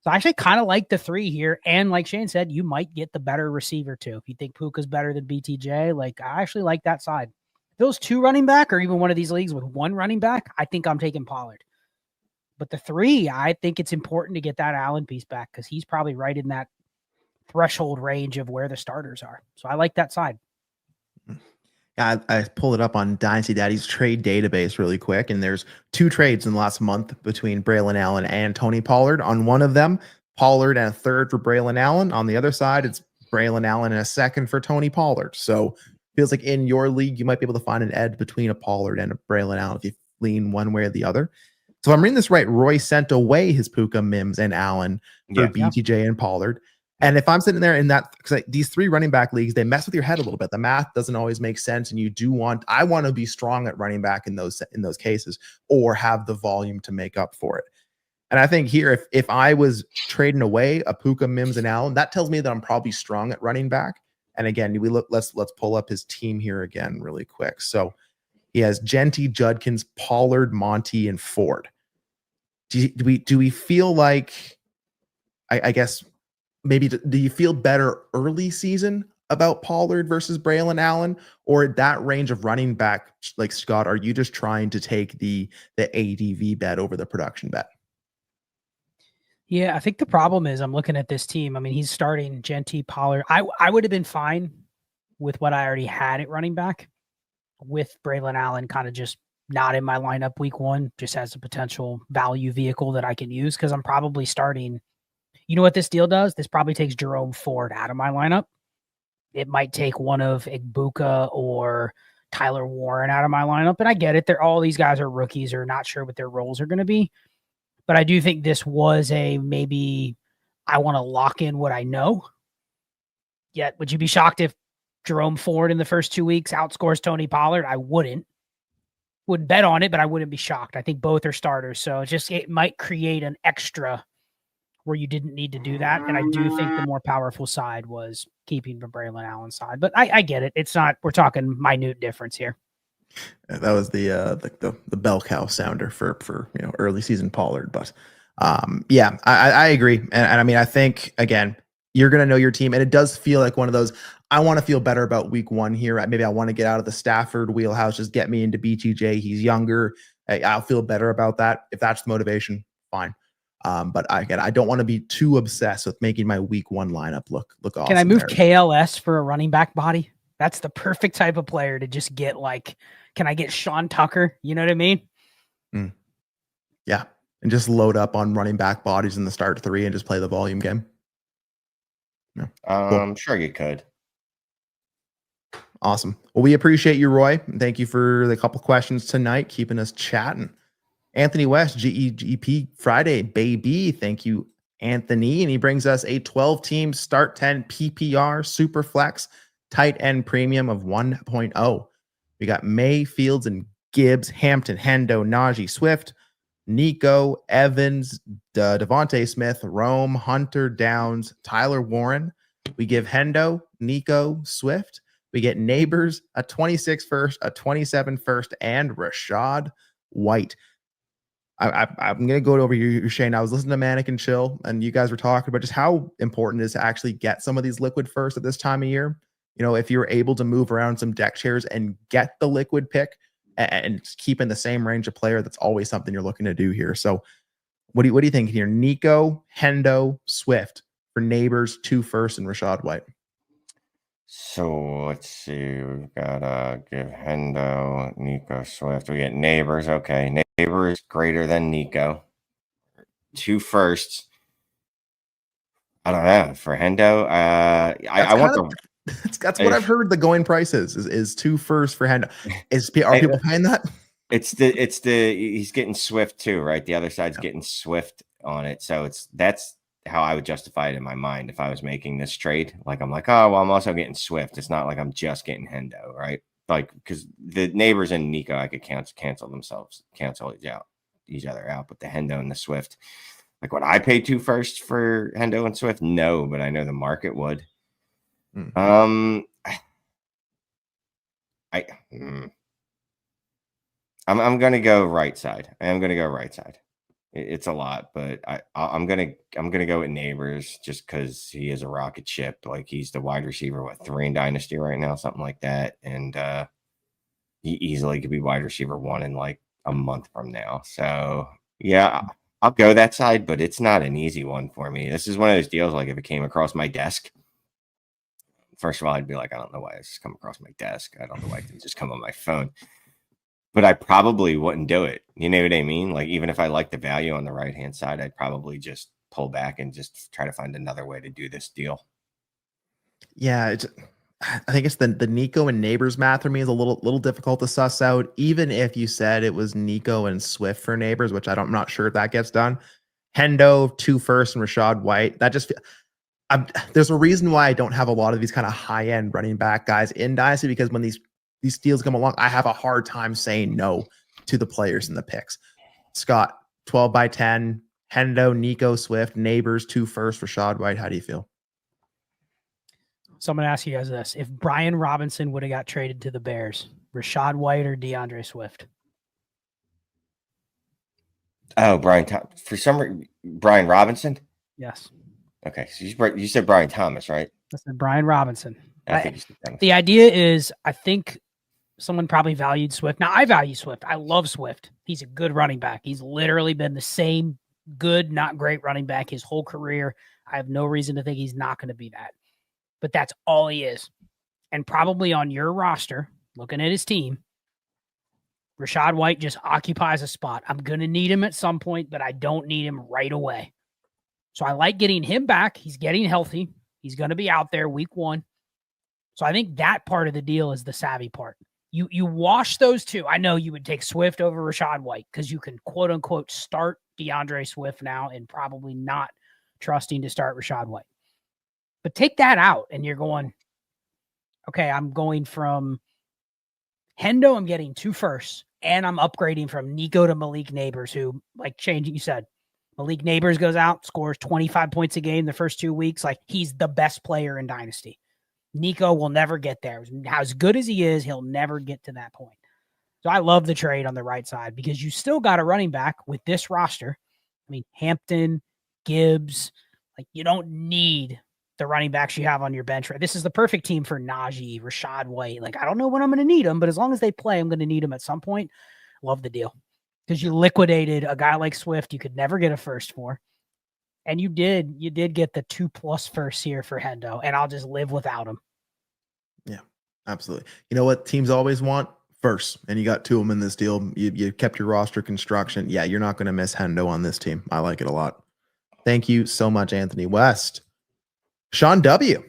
So I actually kind of like the 3 here. And like Shane said, you might get the better receiver too. If you think Puka's better than BTJ, like I actually like that side. If those 2 running back or even one of these leagues with 1 running back, I think I'm taking Pollard. But the 3, I think it's important to get that Allen piece back because he's probably right in that threshold range of where the starters are. So I like that side. Yeah, I pulled it up on Dynasty Daddy's trade database really quick, and there's 2 trades in the last month between Braylon Allen and Tony Pollard. On one of them, Pollard and a 3rd for Braylon Allen. On the other side, it's Braylon Allen and a 2nd for Tony Pollard. So feels like in your league, you might be able to find an edge between a Pollard and a Braylon Allen if you lean one way or the other. So if I'm reading this right, Roy sent away his Puka, Mims, and Allen for BTJ and Pollard. And if I'm sitting there in that, because these 3 running back leagues, they mess with your head a little bit. The math doesn't always make sense, and I want to be strong at running back in those cases, or have the volume to make up for it. And I think here, if I was trading away a Puka, Mims, and Allen, that tells me that I'm probably strong at running back. And again, let's pull up his team here again really quick. So he has Genty, Judkins, Pollard, Monty, and Ford. Do we feel like, I guess, maybe do you feel better early season about Pollard versus Braylon Allen, or at that range of running back, like Scott, are you just trying to take the ADV bet over the production bet? Yeah, I think the problem is I'm looking at this team. I mean, he's starting Genty, Pollard. I would have been fine with what I already had at running back with Braylon Allen kind of just not in my lineup week 1, just as a potential value vehicle that I can use because I'm probably starting. You know what this deal does? This probably takes Jerome Ford out of my lineup. It might take one of Igbuka or Tyler Warren out of my lineup. And I get it. All these guys are rookies or not sure what their roles are going to be. But I do think this was maybe I want to lock in what I know. Yet, would you be shocked if Jerome Ford in the first 2 weeks outscores Tony Pollard? I wouldn't bet on it, but I wouldn't be shocked. I think both are starters. So it might create an extra where you didn't need to do that. And I do think the more powerful side was keeping the Braylon Allen side. But I get it. It's not, we're talking minute difference here. That was the bell cow sounder for early season Pollard. But I agree. And I mean, I think, again, you're going to know your team. And it does feel like one of those, I want to feel better about week 1 here. Maybe I want to get out of the Stafford wheelhouse, just get me into BTJ. He's younger. I'll feel better about that. If that's the motivation, fine. But I don't want to be too obsessed with making my week 1 lineup look awesome. Can I move KLS for a running back body? That's the perfect type of player to just get can I get Sean Tucker? You know what I mean? Yeah. And just load up on running back bodies in the start 3 and just play the volume game. Yeah. Cool. Sure you could. Awesome. Well, we appreciate you, Roy. Thank you for the couple questions tonight, keeping us chatting. Anthony West, GEGP Friday, baby. Thank you, Anthony. And he brings us a 12-team start 10 PPR super flex tight end premium of 1.0. We got May, Fields, and Gibbs, Hampton, Hendo, Najee, Swift, Nico, Evans, Devontae Smith, Rome, Hunter, Downs, Tyler Warren. We give Hendo, Nico, Swift. We get Neighbors, a 26 first, a 27 first, and Rashad White. I'm going to go over you, Shane. I was listening to Manic and Chill, and you guys were talking about just how important it is to actually get some of these liquid first at this time of year. You know, if you're able to move around some deck chairs and get the liquid pick and keep in the same range of player, that's always something you're looking to do here. So What do you think here? Nico, Hendo, Swift for Neighbors, 2 first, and Rashad White. So let's see. We've got give Hendo, Nico, Swift. We get Neighbors. Okay, Neighbors greater than Nico. 2 firsts. I don't know for Hendo. I want the. That's what I've heard. The going price is 2 first for Hendo. Are people paying that? It's the he's getting Swift too, right? The other side's getting Swift on it, so that's how I would justify it in my mind if I was making this trade. Like I'm like, oh well, I'm also getting Swift. It's not like I'm just getting Hendo, right? Like because the Neighbors and Nico, I could cancel each other out, but the Hendo and the Swift, like would I pay 2 firsts for Hendo and Swift? No, but I know the market would. I'm gonna go right side. I am gonna go right side. It's a lot, but I'm gonna go with Neighbors just because he is a rocket ship. Like he's the wide receiver, 3 in Dynasty right now, something like that, and he easily could be wide receiver 1 in like a month from now. So yeah, I'll go that side, but it's not an easy one for me. This is one of those deals. Like if it came across my desk, first of all, I'd be like, I don't know why this has come across my desk. I don't know why it didn't just come on my phone. But I probably wouldn't do it. You know what I mean? Like, even if I like the value on the right-hand side, I'd probably just pull back and just try to find another way to do this deal. Yeah, I think it's the Nico and Neighbors math for me is a little difficult to suss out. Even if you said it was Nico and Swift for Neighbors, which I'm not sure if that gets done. Hendo, 2 first, and Rashad White. That just there's a reason why I don't have a lot of these kind of high-end running back guys in Dynasty, because when these deals come along, I have a hard time saying no to the players in the picks. Scott, 12 by 10, Hendo, Nico, Swift, Neighbors, 2 first, Rashad White. How do you feel? So I'm going to ask you guys this. If Brian Robinson would have got traded to the Bears, Rashad White or DeAndre Swift? Oh, Brian Robinson? Yes. Okay, so you said Brian Thomas, right? I said Brian Robinson. I think you said Thomas. The idea is, I think someone probably valued Swift. Now, I value Swift. I love Swift. He's a good running back. He's literally been the same good, not great running back his whole career. I have no reason to think he's not going to be that. But that's all he is. And probably on your roster, looking at his team, Rashad White just occupies a spot. I'm going to need him at some point, but I don't need him right away. So I like getting him back. He's getting healthy. He's going to be out there week 1. So I think that part of the deal is the savvy part. You wash those two. I know you would take Swift over Rashad White because you can quote unquote start DeAndre Swift now and probably not trusting to start Rashad White. But take that out and you're going, okay, I'm going from Hendo, I'm getting 2 firsts, and I'm upgrading from Nico to Malik Neighbors, who, like changing, you said, Malik Neighbors goes out, scores 25 points a game the first 2 weeks. Like he's the best player in Dynasty. Nico will never get there. As good as he is, he'll never get to that point. So I love the trade on the right side because you still got a running back with this roster. I mean, Hampton, Gibbs, like you don't need the running backs you have on your bench. Right? This is the perfect team for Najee, Rashad White. Like, I don't know when I'm going to need them, but as long as they play, I'm going to need them at some point. Love the deal because you liquidated a guy like Swift you could never get a first for. And you did get the 2+ firsts here for Hendo, and I'll just live without him. Yeah, absolutely. You know what teams always want? First, and you got 2 of them in this deal. You kept your roster construction. Yeah, you're not going to miss Hendo on this team. I like it a lot. Thank you so much, Anthony West. Sean W.,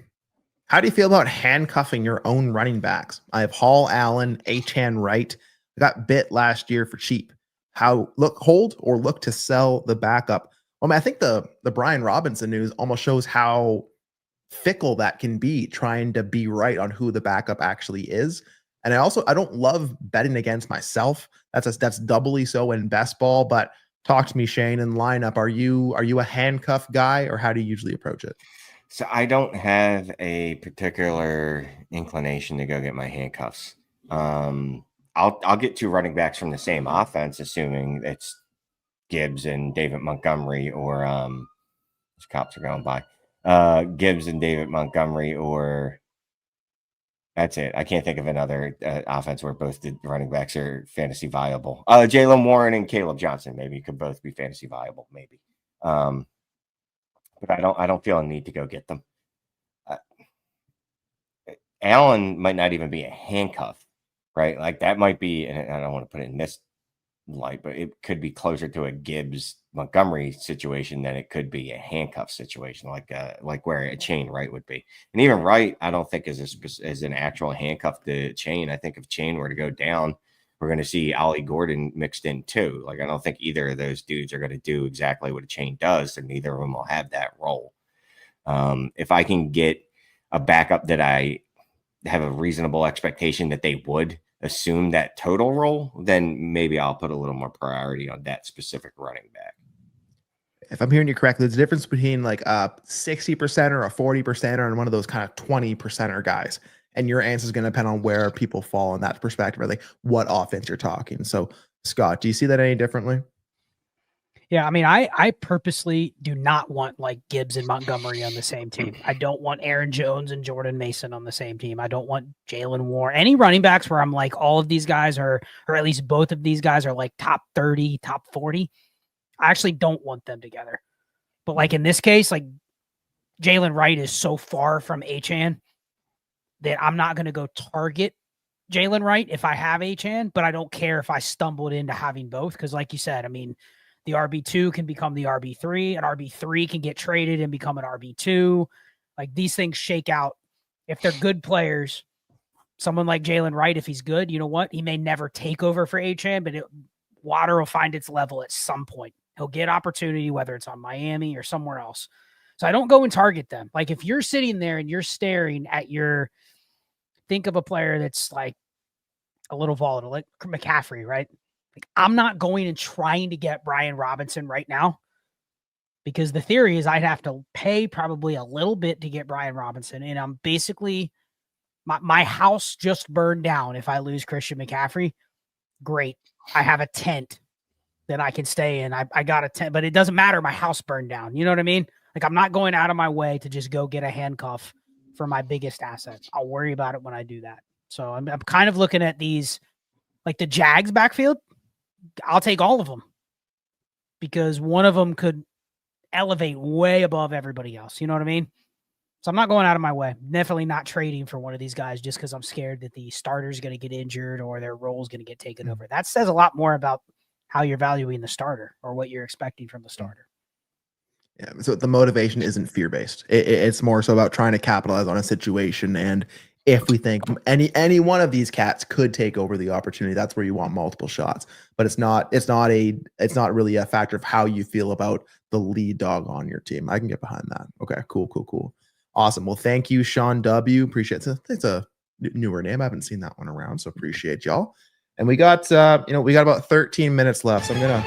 how do you feel about handcuffing your own running backs? I have Hall, Allen, Achane Wright. I got bit last year for cheap. Hold or look to sell the backup? Well, I think the Brian Robinson news almost shows how fickle that can be, trying to be right on who the backup actually is. And I don't love betting against myself. That's doubly so in best ball. But talk to me, Shane, in lineup. Are you a handcuff guy, or how do you usually approach it? So I don't have a particular inclination to go get my handcuffs. I'll get 2 running backs from the same offense, assuming it's Gibbs and David Montgomery, or these cops are going by. Gibbs and David Montgomery, or That's it. I can't think of another offense where both the running backs are fantasy viable. Jalen Warren and Caleb Johnson maybe could both be fantasy viable, maybe. But I don't feel a need to go get them. Allen might not even be a handcuff, right? Like that might be, and I don't want to put it in this light, but it could be closer to a Gibbs Montgomery situation than it could be a handcuff situation, like where a chain Wright would be. And even Wright, I don't think is an actual handcuff to Chain. I think if Chain were to go down, we're going to see Ollie Gordon mixed in too. Like I don't think either of those dudes are going to do exactly what a Chain does, and neither of them will have that role. If I can get a backup that I have a reasonable expectation that they would assume that total role, then maybe I'll put a little more priority on that specific running back. If I'm hearing you correctly, there's a difference between like a 60% or a 40% or one of those kind of 20%er guys. And your answer is going to depend on where people fall in that perspective, or like what offense you're talking. So, Scott, do you see that any differently? Yeah, I mean, I purposely do not want like Gibbs and Montgomery on the same team. I don't want Aaron Jones and Jordan Mason on the same team. I don't want Jalen Warren. Any running backs where I'm like all of these guys are, or at least both of these guys are like top 30, top 40. I actually don't want them together. But like in this case, like Jalen Wright is so far from Achane that I'm not going to go target Jalen Wright if I have Achane, but I don't care if I stumbled into having both. Because like you said, I mean, the RB2 can become the RB3, and RB3 can get traded and become an RB2. Like these things shake out. If they're good players, someone like Jalen Wright, if he's good, you know what? He may never take over for Achane, but water will find its level at some point. He'll get opportunity, whether it's on Miami or somewhere else. So I don't go and target them. Like if you're sitting there and you're staring at think of a player that's like a little volatile, like McCaffrey, right? Like I'm not going and trying to get Brian Robinson right now because the theory is I'd have to pay probably a little bit to get Brian Robinson. And I'm basically, my house just burned down if I lose Christian McCaffrey. Great. I have a tent that I can stay in. I got a tent, but it doesn't matter. My house burned down. You know what I mean? Like I'm not going out of my way to just go get a handcuff for my biggest asset. I'll worry about it when I do that. So I'm kind of looking at these, like the Jags backfield. I'll take all of them because one of them could elevate way above everybody else. You know what I mean? So I'm not going out of my way. Definitely not trading for one of these guys just because I'm scared that the starter's going to get injured or their role's going to get taken over. That says a lot more about how you're valuing the starter or what you're expecting from the starter. Yeah, so the motivation isn't fear-based. It's more so about trying to capitalize on a situation. And if we think any one of these cats could take over the opportunity, that's where you want multiple shots. But it's not really a factor of how you feel about the lead dog on your team. I can get behind that. Okay, cool. Awesome. Well, thank you, Sean W. Appreciate it. It's a newer name. I haven't seen that one around, so appreciate y'all. And we got about 13 minutes left. So I'm gonna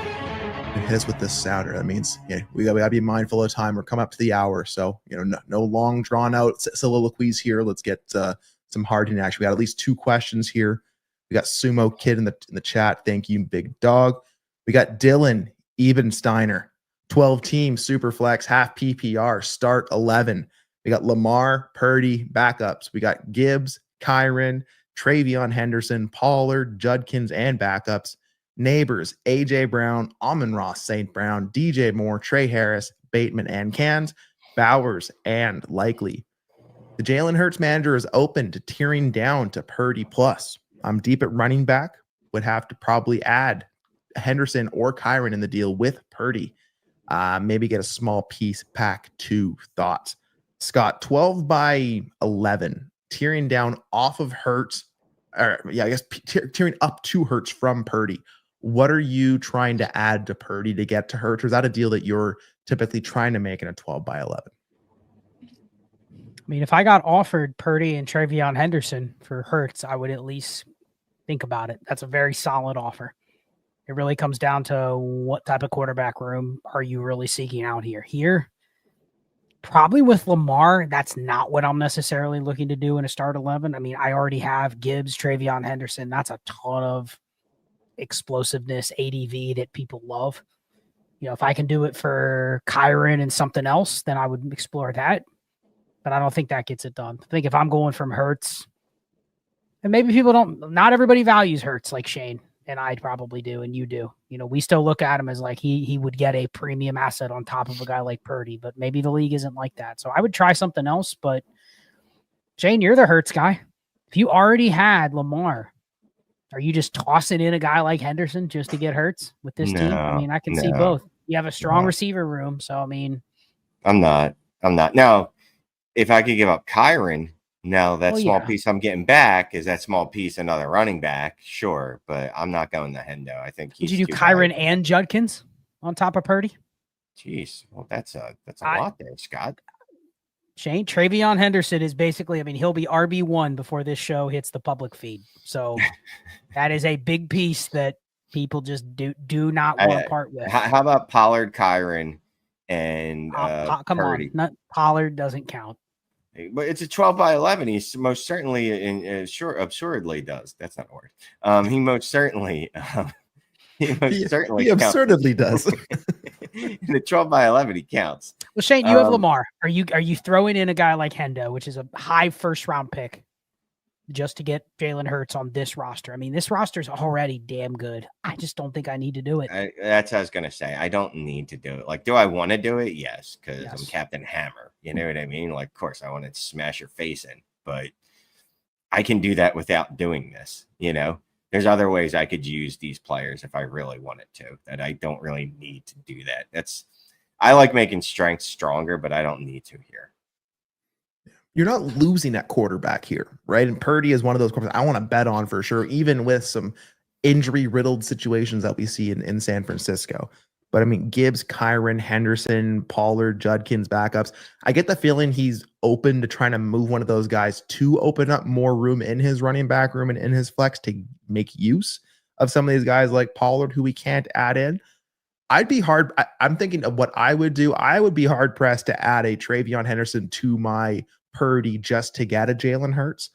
hit us with this sounder. That means we gotta be mindful of time. We're coming up to the hour, so no long drawn out soliloquies here. Let's get some hard hitting action. We got at least 2 questions here. We got Sumo Kid in the chat. Thank you, big dog. We got Dylan Ebensteiner, 12 team super flex, half PPR, start 11. We got Lamar, Purdy backups. We got Gibbs, Kyron, Travion Henderson, Pollard, Judkins, and backups. Neighbors, AJ Brown, Amon-Ra St. Brown, DJ Moore, Trey Harris, Bateman, and Cans, Bowers, and Likely. The Jalen Hurts manager is open to tearing down to Purdy plus. I'm deep at running back. Would have to probably add Henderson or Kyron in the deal with Purdy. Maybe get a small piece pack 2 thoughts. Scott, 12 by 11, tearing down off of Hurts, tearing up to Hurts from Purdy. What are you trying to add to Purdy to get to Hurts? Or is that a deal that you're typically trying to make in a 12 by 11? I mean, if I got offered Purdy and Travion Henderson for Hurts, I would at least think about it. That's a very solid offer. It really comes down to what type of quarterback room are you really seeking out here. Here, probably with Lamar, that's not what I'm necessarily looking to do in a start 11. I mean, I already have Gibbs, Travion Henderson. That's a ton of explosiveness, ADV that people love. If I can do it for Kyron and something else, then I would explore that. But I don't think that gets it done. I think if I'm going from Hurts, And maybe people don't, not everybody values Hurts like Shane and I probably do, and you do. You know, we still look at him as like he would get a premium asset on top of a guy like Purdy, but maybe the league isn't like that. So I would try something else. But Shane, you're the Hurts guy. If you already had Lamar, are you just tossing in a guy like Henderson just to get Hurts with this team? I mean, I can see both. You have a strong receiver room, so I mean, I'm not. Now, if I could give up Kyron, now that small piece I'm getting back is that small piece another running back, sure, but I'm not going to Hendo. I think he's. Did you do Kyron and Judkins on top of Purdy? Jeez, well that's a lot there, Scott. Shane, Travion Henderson is basically, I mean, he'll be RB1 before this show hits the public feed. So that is a big piece that people just do not want to part with. How about Pollard, Kyron, and come Purdy? On, Pollard doesn't count. But it's a 12 by 11. He most certainly, absurdly does. That's not a word. He most certainly, he absurdly does. In the 12 by 11, he counts. Well, Shane, you have Lamar. Are you throwing in a guy like Hendo, which is a high first round pick, just to get Jalen Hurts on this roster? I mean, this roster is already damn good. I just don't think I need to do it. That's what I was going to say. I don't need to do it. Like, do I want to do it? Yes, because I'm Captain Hammer. You know what I mean? Like, of course, I want to smash your face in, but I can do that without doing this. You know, there's other ways I could use these players if I really wanted to, that I don't really need to do that. I like making strength stronger, but I don't need to here. You're not losing at quarterback here, right? And Purdy is one of those quarterbacks I want to bet on for sure, even with some injury-riddled situations that we see in San Francisco. But I mean, Gibbs, Kyron, Henderson, Pollard, Judkins, backups. I get the feeling he's open to trying to move one of those guys to open up more room in his running back room and in his flex to make use of some of these guys like Pollard, who we can't add in. I'm thinking of what I would do. I would be hard pressed to add a Travion Henderson to my Purdy just to get a Jalen Hurts.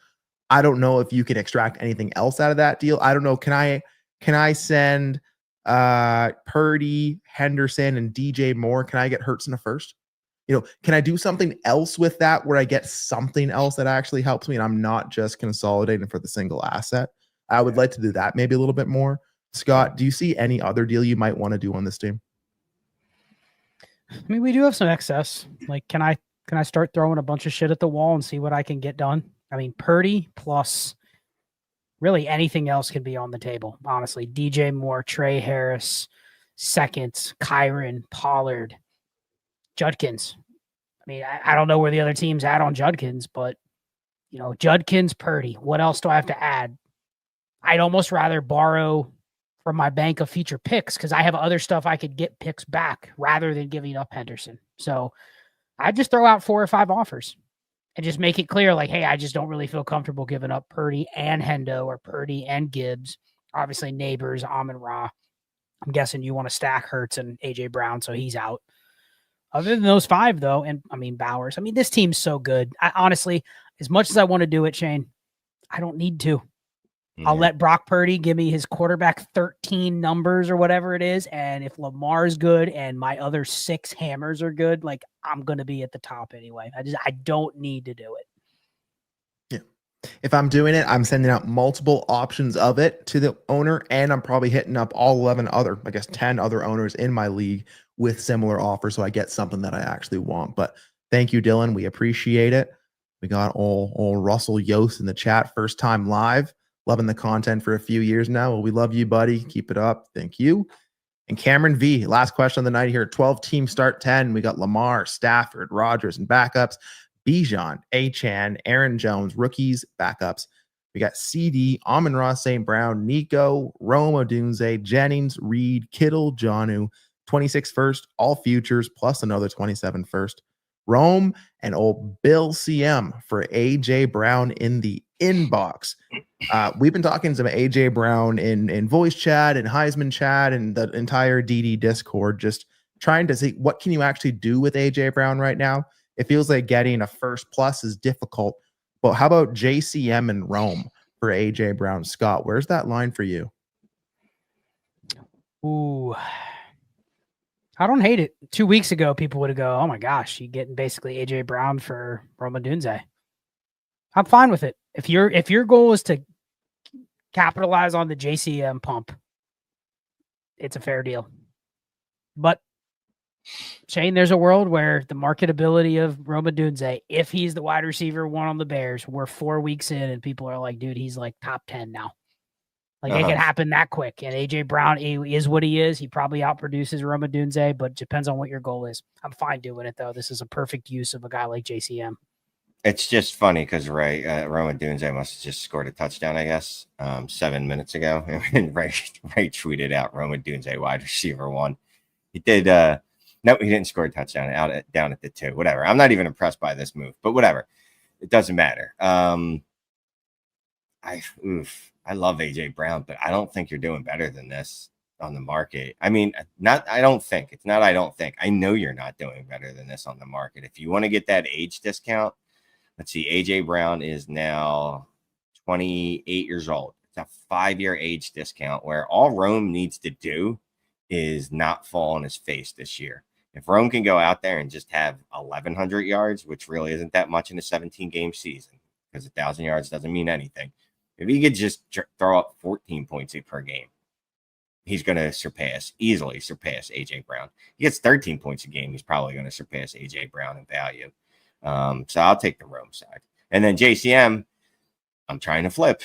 I don't know if you can extract anything else out of that deal. I don't know. Can I send Purdy, Henderson, and DJ Moore? Can I get Hurts in the first? You know, can I do something else with that where I get something else that actually helps me and I'm not just consolidating for the single asset? I would like to do that maybe a little bit more. Scott, do you see any other deal you might want to do on this team? I mean, we do have some excess. Like, can I start throwing a bunch of shit at the wall and see what I can get done? I mean, Purdy plus really anything else can be on the table, honestly. DJ Moore, Trey Harris, seconds, Kyron, Pollard, Judkins. I mean, I don't know where the other team's at on Judkins, but, you know, Judkins, Purdy. What else do I have to add? I'd almost rather borrow from my bank of future picks because I have other stuff I could get picks back rather than giving up Henderson. So I'd just throw out 4 or 5 offers and just make it clear, like, hey, I just don't really feel comfortable giving up Purdy and Hendo or Purdy and Gibbs. Obviously, Neighbors, Amon-Ra. I'm guessing you want to stack Hurts and A.J. Brown, so he's out. Other than those 5, though, and, I mean, Bowers. I mean, this team's so good. Honestly, as much as I want to do it, Shane, I don't need to. I'll let Brock Purdy give me his quarterback 13 numbers or whatever it is. And if Lamar's good and my other 6 hammers are good, like, I'm going to be at the top anyway. I don't need to do it. Yeah. If I'm doing it, I'm sending out multiple options of it to the owner, and I'm probably hitting up all 10 other owners in my league with similar offers. So I get something that I actually want. But thank you, Dylan. We appreciate it. We got all Russell Yost in the chat. First time live. Loving the content for a few years now. Well, we love you, buddy. Keep it up. Thank you. And Cameron V, last question of the night here. 12-team start 10. We got Lamar, Stafford, Rodgers, and backups. Bijan, Achane, Aaron Jones, rookies, backups. We got CD, Amon-Ra, St. Brown, Nico, Rome Odunze, Jennings, Reed, Kittle, Jonnu, 26 first, all futures, plus another 27 first. Rome and old Bill CM for AJ Brown in the inbox. We've been talking some AJ Brown in voice chat and Heisman chat and the entire DD Discord, just trying to see what can you actually do with AJ Brown right now. It feels like getting a first plus is difficult, but how about JCM and Rome for AJ Brown? Scott, where's that line for you? Ooh, I don't hate it. 2 weeks ago, people would have go, oh my gosh, you're getting basically AJ Brown for Rome Odunze. I'm fine with it. If your goal is to capitalize on the JCM pump, it's a fair deal. But Shane, there's a world where the marketability of Rome Odunze, if he's the wide receiver one on the Bears, we're 4 weeks in and people are like, dude, he's like top 10 now. Like it can happen that quick. And AJ Brown is what he is. He probably outproduces Rome Odunze, but it depends on what your goal is. I'm fine doing it though. This is a perfect use of a guy like JCM. It's just funny because Rome Odunze must have just scored a touchdown, I guess, 7 minutes ago. And Ray tweeted out Rome Odunze wide receiver one. He did. No, he didn't score a touchdown down at the 2. Whatever. I'm not even impressed by this move, but whatever. It doesn't matter. I love AJ Brown, but I don't think you're doing better than this on the market. I mean, I don't think. It's not I don't think. I know you're not doing better than this on the market. If you want to get that age discount, let's see. AJ Brown is now 28 years old. It's a 5-year age discount where all Rome needs to do is not fall on his face this year. If Rome can go out there and just have 1,100 yards, which really isn't that much in a 17-game season, because 1,000 yards doesn't mean anything. If he could just throw up 14 points per game, he's going to easily surpass AJ Brown. He gets 13 points a game, he's probably going to surpass AJ Brown in value. So I'll take the Rome side. And then JCM, I'm trying to flip.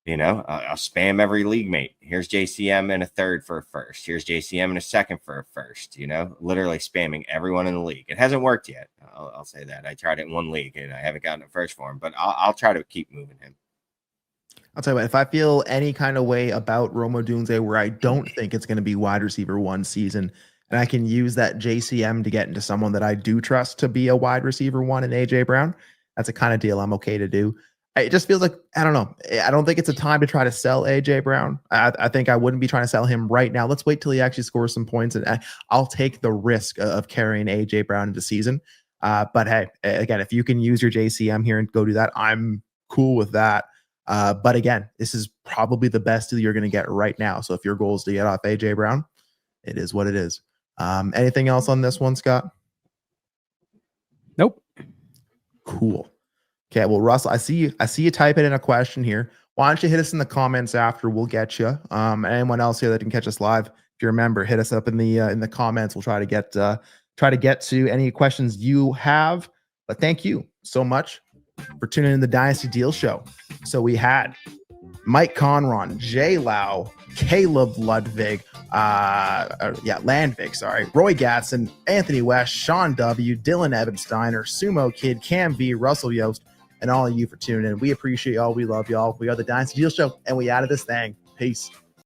I'll spam every league mate. Here's JCM in a third for a first. Here's JCM in a second for a first. Literally spamming everyone in the league. It hasn't worked yet. I'll say that. I tried it in one league and I haven't gotten a first for him, but I'll try to keep moving him. I'll tell you what, if I feel any kind of way about Rome Odunze where I don't think it's going to be wide receiver one season, and I can use that JCM to get into someone that I do trust to be a wide receiver one in AJ Brown, that's a kind of deal I'm okay to do. It just feels like, I don't know. I don't think it's a time to try to sell AJ Brown. I think I wouldn't be trying to sell him right now. Let's wait till he actually scores some points, and I'll take the risk of carrying AJ Brown into season. But hey, again, if you can use your JCM here and go do that, I'm cool with that. But again, this is probably the best deal you're going to get right now. So if your goal is to get off AJ Brown, it is what it is. Anything else on this one, Scott? Nope. Cool. Okay. Well, Russell, I see you type it in a question here. Why don't you hit us in the comments after? We'll get you. Anyone else here that can catch us live, if you remember, hit us up in the comments. We'll try to get to any questions you have. But thank you so much for tuning in the Dynasty Deal Show. So we had Mike Conron, Jay Lau, Caleb Ludwig, Landvig, sorry, Roy Gatson, Anthony West, Sean W., Dylan Ebensteiner, Sumo Kid, Cam V, Russell Yost, and all of you for tuning in. We appreciate y'all. We love y'all. We are the Dynasty Deal Show, and we out of this thing. Peace.